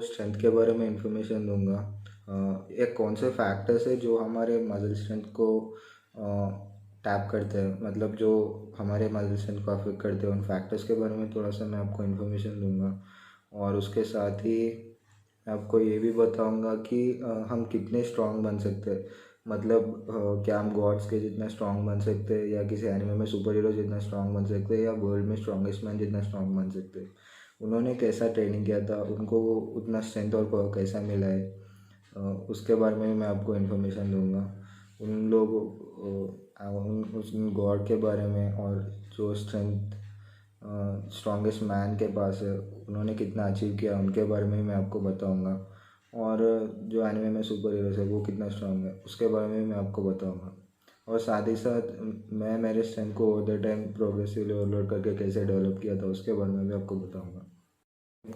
Strength के बारे में इंफॉर्मेशन दूंगा। एक कौन से फैक्टर्स है जो हमारे मसल स्ट्रेंथ को टैप करते हैं, मतलब जो हमारे मसल स्ट्रेंथ को अफेक्ट करते हैं, उन फैक्टर्स के बारे में थोड़ा सा मैं आपको इन्फॉर्मेशन दूंगा। और उसके साथ ही मैं आपको ये भी बताऊंगा कि हम कितने स्ट्रांग बन सकते हैं। मतलब क्या हम गॉड्स के जितना स्ट्रांग बन सकते हैं, या किसी एनिमे में सुपर हीरो जितना स्ट्रांग बन सकते हैं, या वर्ल्ड में स्ट्रांगेस्ट मैन जितना स्ट्रांग बन सकते हैं। उन्होंने कैसा ट्रेनिंग किया था, उनको उतना स्ट्रेंथ और पावर कैसा मिला है, उसके बारे में मैं आपको इन्फॉर्मेशन दूंगा। उन लोग उन गॉड के बारे में, और जो स्ट्रेंथ स्ट्रॉन्गेस्ट मैन के पास है, उन्होंने कितना अचीव किया उनके बारे में मैं आपको बताऊंगा। और जो एनिमे में सुपर हीरोज है वो कितना स्ट्रांग है उसके बारे में मैं आपको बताऊंगा। और साथ ही साथ मैं मेरे स्ट्रेंथ को over the time progressively overload करके कैसे डेवलप किया था उसके बारे में भी आपको बताऊंगा।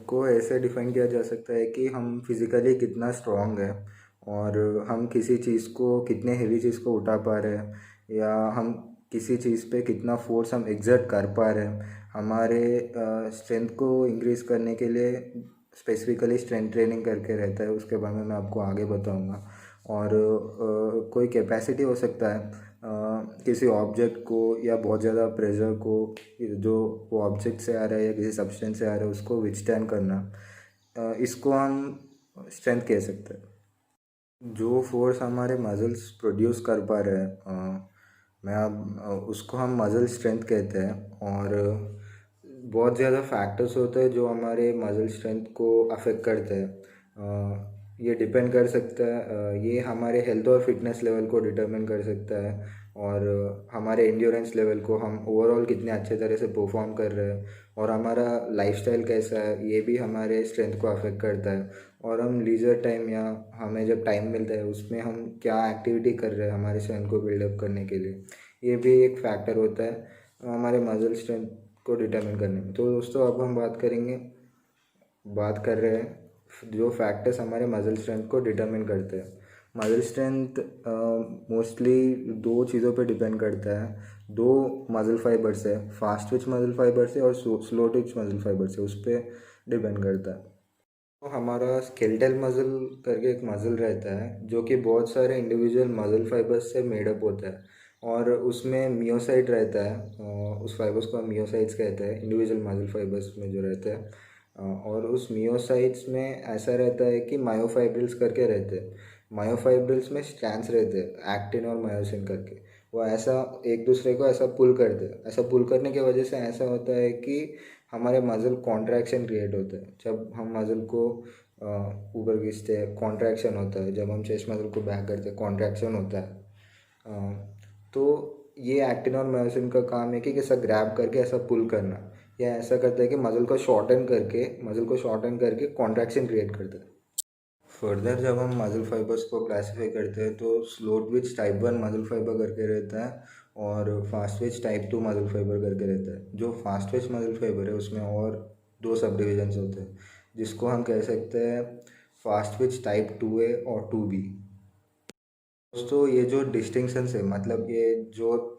को ऐसे डिफाइन किया जा सकता है कि हम फिज़िकली कितना स्ट्रांग है, और हम किसी चीज़ को, कितने हेवी चीज़ को उठा पा रहे हैं, या हम किसी चीज़ पे कितना फोर्स हम एग्जर्ट कर पा रहे हैं। हमारे स्ट्रेंथ को इंक्रीज़ करने के लिए स्पेसिफिकली स्ट्रेंथ ट्रेनिंग करके रहता है, उसके बारे में मैं आपको आगे बताऊंगा। और कोई कैपेसिटी हो सकता है किसी ऑब्जेक्ट को, या बहुत ज़्यादा प्रेशर को, जो वो ऑब्जेक्ट से आ रहा है या किसी सब्सटेंस से आ रहा है उसको विथस्टैंड करना, इसको हम स्ट्रेंथ कह सकते हैं। जो फोर्स हमारे मसल्स प्रोड्यूस कर पा रहे हैं, मैं अब उसको हम मसल स्ट्रेंथ कहते हैं। और बहुत ज़्यादा फैक्टर्स होते हैं जो हमारे मसल स्ट्रेंथ को अफेक्ट करते हैं। ये डिपेंड कर सकता है, ये हमारे हेल्थ और फिटनेस लेवल को डिटरमिन कर सकता है, और हमारे एंड्योरेंस लेवल को, हम ओवरऑल कितने अच्छे तरह से परफॉर्म कर रहे हैं, और हमारा लाइफस्टाइल कैसा है, ये भी हमारे स्ट्रेंथ को अफेक्ट करता है। और हम लीजर टाइम, या हमें जब टाइम मिलता है उसमें हम क्या एक्टिविटी कर रहे हैं हमारे स्ट्रेंथ को बिल्डअप करने के लिए, ये भी एक फैक्टर होता है हमारे मसल स्ट्रेंथ को डिटरमिन करने में। तो दोस्तों, अब हम बात कर रहे हैं जो फैक्टर्स हमारे मसल स्ट्रेंथ को डिटरमिन करते हैं। मसल स्ट्रेंथ मोस्टली दो चीज़ों पे डिपेंड करता है। दो मसल फाइबर्स है, फास्ट ट्विच मसल फाइबर्स है और स्लो ट्विच मसल फाइबर्स है, उस पर डिपेंड करता है। तो हमारा स्केलेटल मसल करके एक मसल रहता है जो कि बहुत सारे इंडिविजुअल मसल फाइबर्स से मेडअप होता है, और उसमें मियोसाइट रहता है। उस फाइबर्स को हम मियोसाइट्स कहते हैं, इंडिविजुअल मसल फाइबर्स में जो रहते हैं। और उस मियोसाइट्स में ऐसा रहता है कि मायोफाइब्रिल्स करके रहते हैं। मायोफाइब्रिल्स में स्ट्रैंड्स रहते हैं, एक्टिन और मायोसिन करके। वो ऐसा एक दूसरे को ऐसा पुल करते हैं। ऐसा पुल करने की वजह से ऐसा होता है कि हमारे मसल कॉन्ट्रैक्शन क्रिएट होता है। जब हम मसल को ऊपर खींचते हैं कॉन्ट्रैक्शन होता है, जब हम चेस्ट मसल को बैक करते हैं कॉन्ट्रैक्शन होता है। तो ये एक्टिन और मायोसिन का काम है कि ऐसा ग्रैब करके ऐसा पुल करना, या ऐसा करता है कि मसल को शॉर्टन करके कॉन्ट्रैक्शन क्रिएट करता है। फर्दर जब हम मसल फाइबर्स को क्लासीफाई करते हैं तो slow Twitch type 1 muscle fibre करके रहता है, और fast Twitch type 2 muscle fibre करके रहता है। जो फास्ट ट्विच मसल फाइबर है उसमें और दो सब डिविजन्स होते हैं, जिसको हम कह सकते हैं फास्ट ट्विच टाइप 2A और 2B। दोस्तों, ये जो डिस्टिंक्शंस है, मतलब ये जो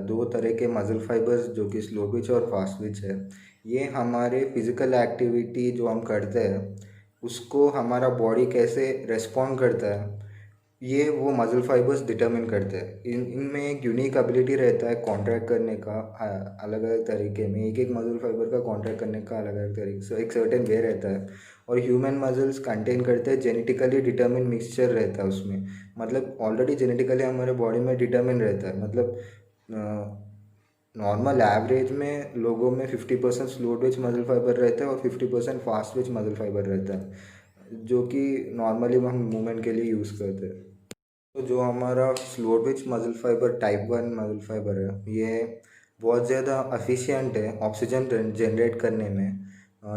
दो तरह के मसल फाइबर्स जो कि स्लो ट्विच और फास्ट ट्विच है, ये हमारे फिजिकल एक्टिविटी जो हम करते हैं उसको हमारा बॉडी कैसे रेस्पॉन्ड करता है, ये वो मसल फाइबर्स डिटरमिन करते हैं। इनमें एक यूनिक एबिलिटी रहता है कॉन्ट्रैक्ट करने का, अलग अलग तरीके में। एक एक मसल फाइबर का कॉन्ट्रैक्ट करने का अलग अलग तरीके से एक सर्टेन वे रहता है। और ह्यूमन मसल्स कंटेन करते हैं जेनेटिकली डिटरमिन मिक्सचर रहता है उसमें। मतलब ऑलरेडी जेनेटिकली हमारे बॉडी में डिटरमिन रहता है। मतलब नॉर्मल एवरेज में लोगों में 50% स्लो ट्विच मसल फाइबर रहता है और 50% फास्ट ट्विच मसल फाइबर रहता है, जो कि नॉर्मली हम मूवमेंट के लिए यूज़ करते हैं। तो जो हमारा slow Twitch muscle fibre type 1 muscle fibre है, ये बहुत ज़्यादा एफिशिएंट है ऑक्सीजन जनरेट करने में,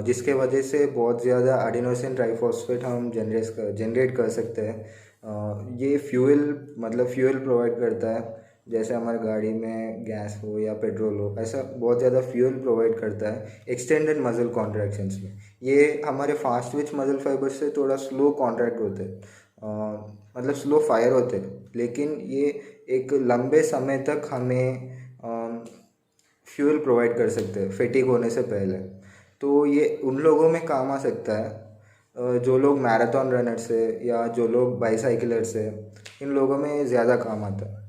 जिसके वजह से बहुत ज़्यादा एडिनोसिन ट्राइफॉस्फेट हम जनरेट कर सकते हैं। ये फ्यूल प्रोवाइड करता है। जैसे हमारी गाड़ी में गैस हो या पेट्रोल हो, ऐसा बहुत ज़्यादा फ्यूल प्रोवाइड करता है एक्सटेंडेड मसल कॉन्ट्रैक्शंस में। ये हमारे फास्ट ट्विच मसल फाइबर से थोड़ा स्लो कॉन्ट्रैक्ट होते हैं, मतलब स्लो फायर होते हैं, लेकिन ये एक लंबे समय तक हमें फ्यूल प्रोवाइड कर सकते हैं फेटिक होने से पहले। तो ये उन लोगों में काम आ सकता है जो लोग मैराथन रनर्स है या जो लोग बाईसाइकिलर्स है, इन लोगों में ज़्यादा काम आता है।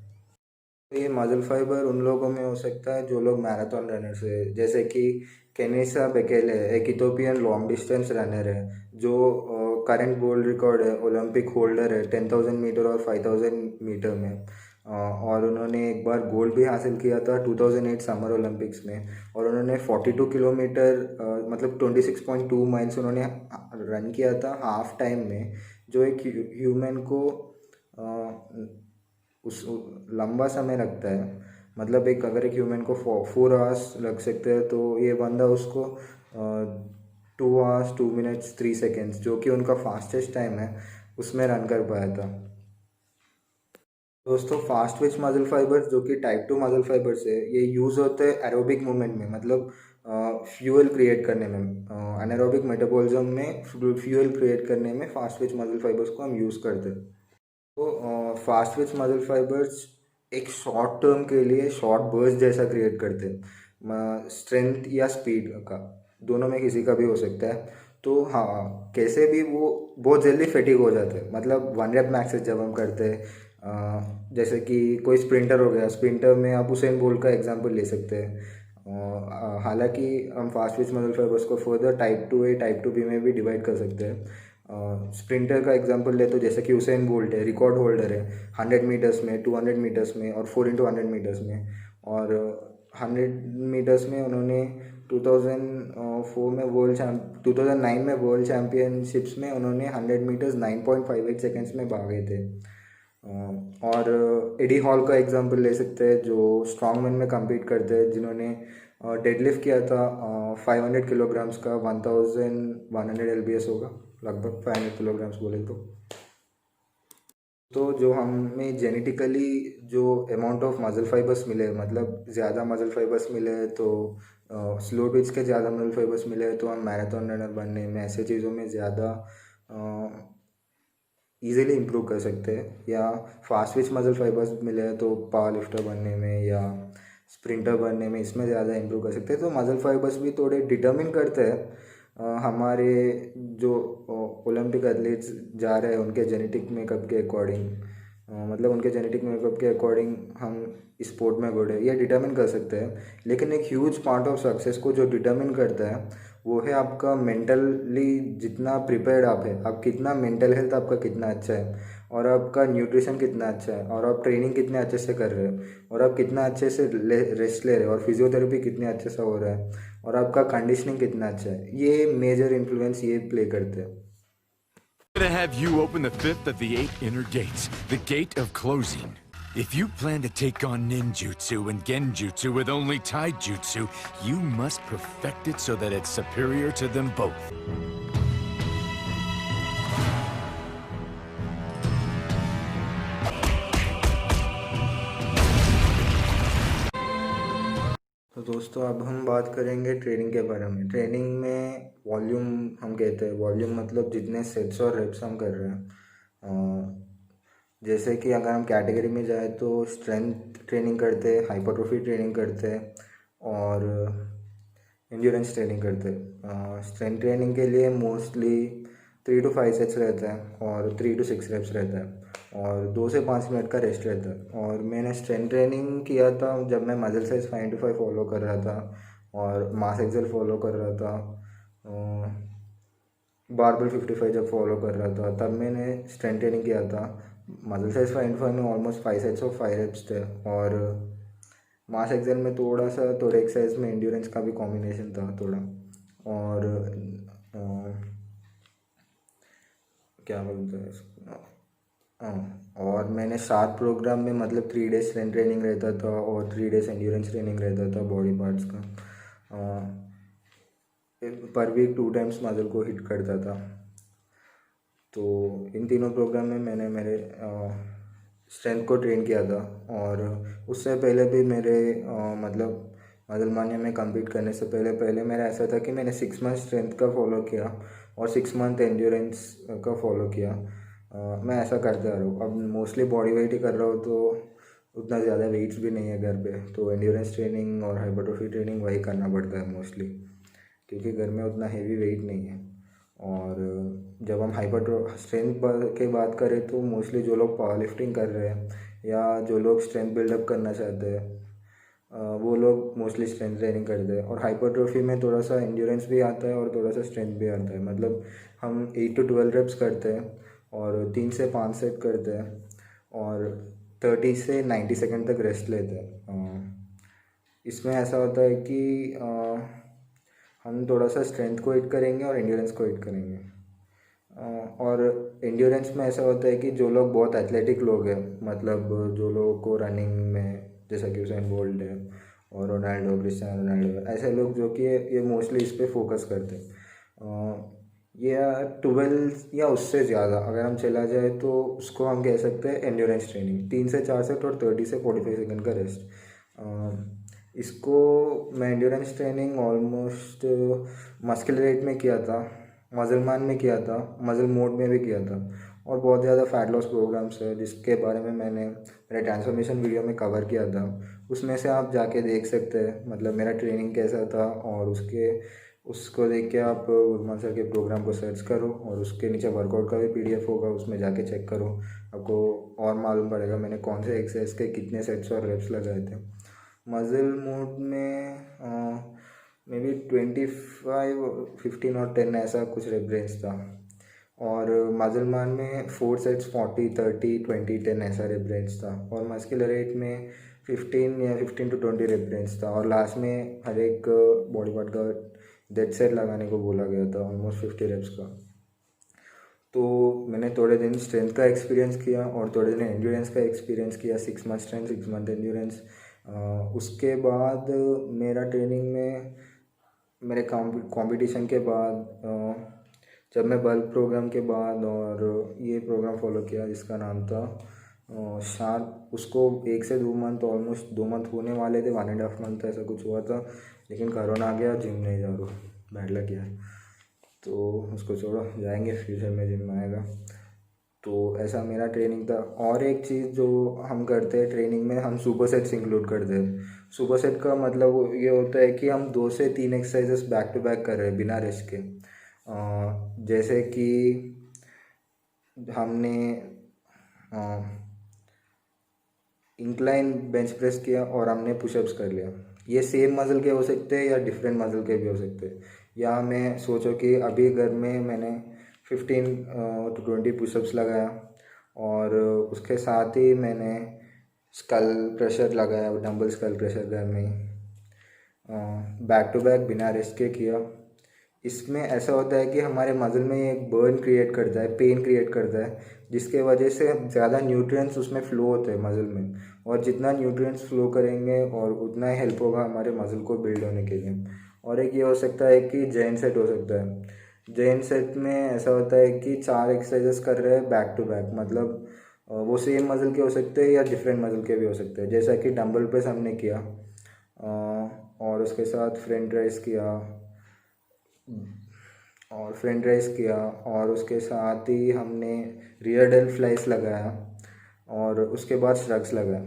तो ये मसल फाइबर उन लोगों में हो सकता है जो लोग मैराथन रनर्स है, जैसे कि केनेसा बेकेले एक इथोपियन लॉन्ग डिस्टेंस रनर है जो करंट वर्ल्ड रिकॉर्ड है, ओलंपिक होल्डर है 10,000 मीटर और 5,000 मीटर में। और उन्होंने एक बार गोल्ड भी हासिल किया था 2008 समर ओलंपिक्स में। और उन्होंने 42 किलोमीटर मतलब 26.2 माइल्स उन्होंने रन किया था हाफ टाइम में, जो एक ह्यूमन को उस लंबा समय लगता है। मतलब एक अगर एक ह्यूमन को 4 आवर्स लग सकते हैं, तो ये बंदा उसको 2 आवर्स 2 मिनट्स 3 सेकेंड्स, जो कि उनका फास्टेस्ट टाइम है, उसमें रन कर पाया था। दोस्तों, फास्ट ट्विच मसल फाइबर्स जो कि टाइप 2 मसल फाइबर्स है, ये यूज़ होते हैं एरोबिक मूवमेंट में, मतलब फ्यूल क्रिएट करने में। एनारोबिक मेटाबॉलिज्म में फ्यूल क्रिएट करने में फास्ट ट्विच मसल फाइबर्स को हम यूज़ करते हैं। तो फास्ट ट्विच मसल फाइबर्स एक शॉर्ट टर्म के लिए शॉर्ट बर्स्ट जैसा क्रिएट करते हैं, स्ट्रेंथ या स्पीड का, दोनों में किसी का भी हो सकता है। तो हाँ, कैसे भी वो बहुत जल्दी फेटिक हो जाते हैं, मतलब 1 रेप मैक्सेस जब हम करते हैं, जैसे कि कोई स्प्रिंटर हो गया, स्प्रिंटर में आप उसेन बोल्ट का एग्जांपल ले सकते हैं। हालांकि हम फास्ट ट्विच मसल फाइबर्स को further type 2A type 2B में भी डिवाइड कर सकते हैं। स्प्रिंटर का एग्जांपल ले तो जैसे कि उसेन बोल्ट है, रिकॉर्ड होल्डर है 100 मीटर्स में, 200 मीटर्स में और 4x100 मीटर्स में। और 100 मीटर्स में उन्होंने 2004 में 2009 में वर्ल्ड चैम्पियनशिप्स में उन्होंने 100 मीटर्स 9.58 सेकेंड्स में भागे थे। और एडी हॉल का एग्जांपल ले सकते हैं, जो स्ट्रॉन्गमैन में compete करते हैं, जिन्होंने डेडलिफ्ट किया था 500 किलोग्राम्स का, 1100 LBS होगा, लगभग 500 किलोग्राम्स बोले तो जो हमें जेनेटिकली जो अमाउंट ऑफ मसल फाइबर्स मिले, मतलब ज़्यादा मसल फाइबर्स मिले, तो स्लो ट्विच के ज़्यादा मसल फाइबर्स मिले तो हम मैराथन रनर बनने में, ऐसे चीज़ों में ज़्यादा इजीली इम्प्रूव कर सकते हैं। या फास्ट ट्विच मसल फाइबर्स मिले तो पावर लिफ्टर बनने में या स्प्रिंटर बनने में, इसमें ज़्यादा इम्प्रूव कर सकते हैं। तो मसल फाइबर्स भी थोड़े डिटर्मिन करते हैं हमारे जो ओलंपिक एथलीट्स जा रहे हैं उनके जेनेटिक मेकअप के अकॉर्डिंग, मतलब उनके जेनेटिक मेकअप के अकॉर्डिंग हम स्पोर्ट में गुड है ये डिटर्मिन कर सकते हैं। लेकिन एक ह्यूज पार्ट ऑफ सक्सेस को जो डिटर्मिन करता है वो है आपका मेंटली जितना प्रिपेयर्ड आप है, आप कितना मेंटल हेल्थ आपका कितना अच्छा है, और आपका न्यूट्रिशन कितना अच्छा है, और आप ट्रेनिंग कितने अच्छे से कर रहे हो, और आप कितना अच्छे से रेस्ट ले रहे हो, और फिजियोथेरेपी कितने अच्छे से हो रहा है, और आपका कंडीशनिंग कितना अच्छा है, ये मेजर इन्फ्लुएंस ये प्ले करते हैं। Gonna have you open the fifth of the 8 inner gates, the gate of closing. If you plan to take on ninjutsu and genjutsu with only taijutsu, you must perfect it so that it's superior to them both. तो दोस्तों, अब हम बात करेंगे training के बारे में। Training में वॉल्यूम हम कहते हैं, वॉल्यूम मतलब जितने सेट्स और रेप्स हम कर रहे हैं। जैसे कि अगर हम कैटेगरी में जाए तो स्ट्रेंथ ट्रेनिंग करते हैं, हाइपरट्रोफी ट्रेनिंग करते हैं और एंड्योरेंस ट्रेनिंग करते हैं। स्ट्रेंथ ट्रेनिंग के लिए मोस्टली 3 to 5 सेट्स रहता है और 3 to 6 रेप्स रहता है और 2 से 5 मिनट का रेस्ट रहता है। और मैंने स्ट्रेंथ ट्रेनिंग किया था जब मैं मसल साइज 5 to 5 फॉलो कर रहा था और मास एक्सेल फॉलो कर रहा था, बारबल 55 जब फॉलो कर रहा था तब मैंने स्ट्रेंथ ट्रेनिंग किया था। मसल साइज 5 to 5 में ऑलमोस्ट 5 सेट्स ऑफ 5 रेप्स थे और मास एक्सेल में थोड़ा सा थोड़े एक्सरसाइज में एंड्योरेंस का भी कॉम्बिनेशन था थोड़ा। और क्या बोलते हैं इसको, और मैंने 7 प्रोग्राम में मतलब 3 डेज स्ट्रेंथ ट्रेनिंग रहता था और 3 डेज एंड्योरेंस ट्रेनिंग रहता था बॉडी पार्ट्स का। पर वीक 2 टाइम्स मसल को हिट करता था। तो इन तीनों प्रोग्राम में मैंने मेरे स्ट्रेंथ को ट्रेन किया था। और उससे पहले भी मेरे मतलब मसल मानिया में compete करने से पहले मेरा ऐसा था कि मैंने 6 मंथ स्ट्रेंथ का फॉलो किया और 6 मंथ एंड्योरेंस का फॉलो किया। मैं ऐसा करता रहा हूँ। अब मोस्टली बॉडी वेट ही कर रहा हूँ तो उतना ज़्यादा वेट्स भी नहीं है घर पे, तो एंड्योरेंस ट्रेनिंग और हाइपरट्रोफी ट्रेनिंग वही करना पड़ता है मोस्टली, क्योंकि घर में उतना हेवी वेट नहीं है। और जब हम हाइपर स्ट्रेंथ की बात करें तो मोस्टली जो लोग पावर लिफ्टिंग कर रहे हैं या जो लोग स्ट्रेंथ बिल्डअप करना चाहते हैं वो लोग मोस्टली स्ट्रेंथ ट्रेनिंग करते हैं। और हाइपरट्रोफी में थोड़ा सा एंड्योरेंस भी आता है और थोड़ा सा स्ट्रेंथ भी आता है। मतलब हम 8 to 12 रेप्स करते हैं और 3 से 5 सेट करते हैं और 30 से 90 सेकंड तक रेस्ट लेते हैं। इसमें ऐसा होता है कि हम थोड़ा सा स्ट्रेंथ को हिट करेंगे और एंड्योरेंस को हिट करेंगे। और एंड्योरेंस में ऐसा होता है कि जो लोग बहुत एथलेटिक लोग हैं, मतलब जो लोगों को रनिंग में जैसा कि उसेन बोल्ट है और रोनाल्डो, क्रिस्टियानो रोनाल्डो, ऐसे लोग जो कि ये मोस्टली इस पे फोकस करते हैं। या 12 या उससे ज़्यादा अगर हम चला जाए तो उसको हम कह सकते हैं एंड्योरेंस ट्रेनिंग। 3 से 4 सेट और 30 से 45 सेकंड का रेस्ट। इसको मैं endurance training almost muscular rate में किया था, मसल मान में किया था, मसल मोड में भी किया था। और बहुत ज़्यादा फैट लॉस प्रोग्राम्स है जिसके बारे में मैंने मेरे ट्रांसफॉर्मेशन वीडियो में कवर किया था। उसमें से आप जाके देख सकते हैं मतलब मेरा ट्रेनिंग कैसा था, और उसको देख के आप गुरमान सर के प्रोग्राम को सर्च करो और उसके नीचे वर्कआउट का भी PDF होगा, उसमें जाके चेक करो, आपको और मालूम पड़ेगा मैंने कौन से एक्सरसाइज के कितने सेट्स और रेप्स लगाए थे। मसल मोड में मे बी 25, 15 और 10 ऐसा कुछ रेप रेंज था। और मसल मान में 4 सेट्स 40, 30, 20, 10 ऐसा रेप रेंज था। और मस्कुलर रेट में 15 या 15 to 20 रेप रेंज था। और लास्ट में हर एक बॉडी पार्ट का डेड सेट लगाने को बोला गया था, ऑलमोस्ट 50 रेप्स का। तो मैंने थोड़े दिन स्ट्रेंथ का एक्सपीरियंस किया और थोड़े दिन एंड्योरेंस का एक्सपीरियंस किया, 6 मंथ स्ट्रेंथ, 6 मंथ एंड्योरेंस। उसके बाद मेरा ट्रेनिंग में मेरे कंपटीशन के बाद जब मैं बल्क प्रोग्राम के बाद और ये प्रोग्राम फॉलो किया जिसका नाम था शार्प, उसको 1 से 2 मंथ, ऑलमोस्ट 2 मंथ होने वाले थे, 1.5 मंथ ऐसा कुछ हुआ था, लेकिन कोरोना आ गया, जिम नहीं जा रहा, बैड लग गया। तो उसको छोड़ो, जाएंगे फ्यूचर में जिम आएगा। तो ऐसा मेरा ट्रेनिंग था। और एक चीज़ जो हम करते हैं ट्रेनिंग में, हम सुपर सेट्स इंक्लूड करते हैं। सुपर सेट का मतलब ये होता है कि हम 2 से 3 एक्सरसाइजेस बैक टू बैक कर रहे हैं बिना रेस्ट के। जैसे कि हमने इंक्लाइन बेंच प्रेस किया और हमने पुशअप्स कर लिया। ये सेम मसल के हो सकते हैं या डिफरेंट मसल के भी हो सकते हैं। या मैं सोचो कि अभी घर में मैंने 15 to 20 पुशअप्स लगाया और उसके साथ ही मैंने स्कल प्रेशर लगाया, डंबल स्कल प्रेशर घर में बैक टू बैक बिना रेस्ट के किया। इसमें ऐसा होता है कि हमारे मसल में एक बर्न क्रिएट करता है, पेन क्रिएट करता है, जिसके वजह से ज़्यादा न्यूट्रिएंट्स उसमें फ़्लो होते हैं मसल में। और जितना न्यूट्रिएंट्स फ़्लो करेंगे और उतना ही हेल्प होगा हमारे मसल को बिल्ड होने के लिए। और एक ये हो सकता है कि जैन सेट हो सकता है। जैन सेट में ऐसा होता है कि 4 एक्सरसाइजेस कर रहे हैं बैक टू बैक, मतलब वो सेम मसल के हो सकते हैं या डिफरेंट मसल के भी हो सकते हैं। जैसा कि डंबल प्रेस हमने किया और उसके साथ फ्रंट राइज किया और उसके साथ ही हमने रियर डेल फ्लाइस लगाया और उसके बाद श्रग्स लगाया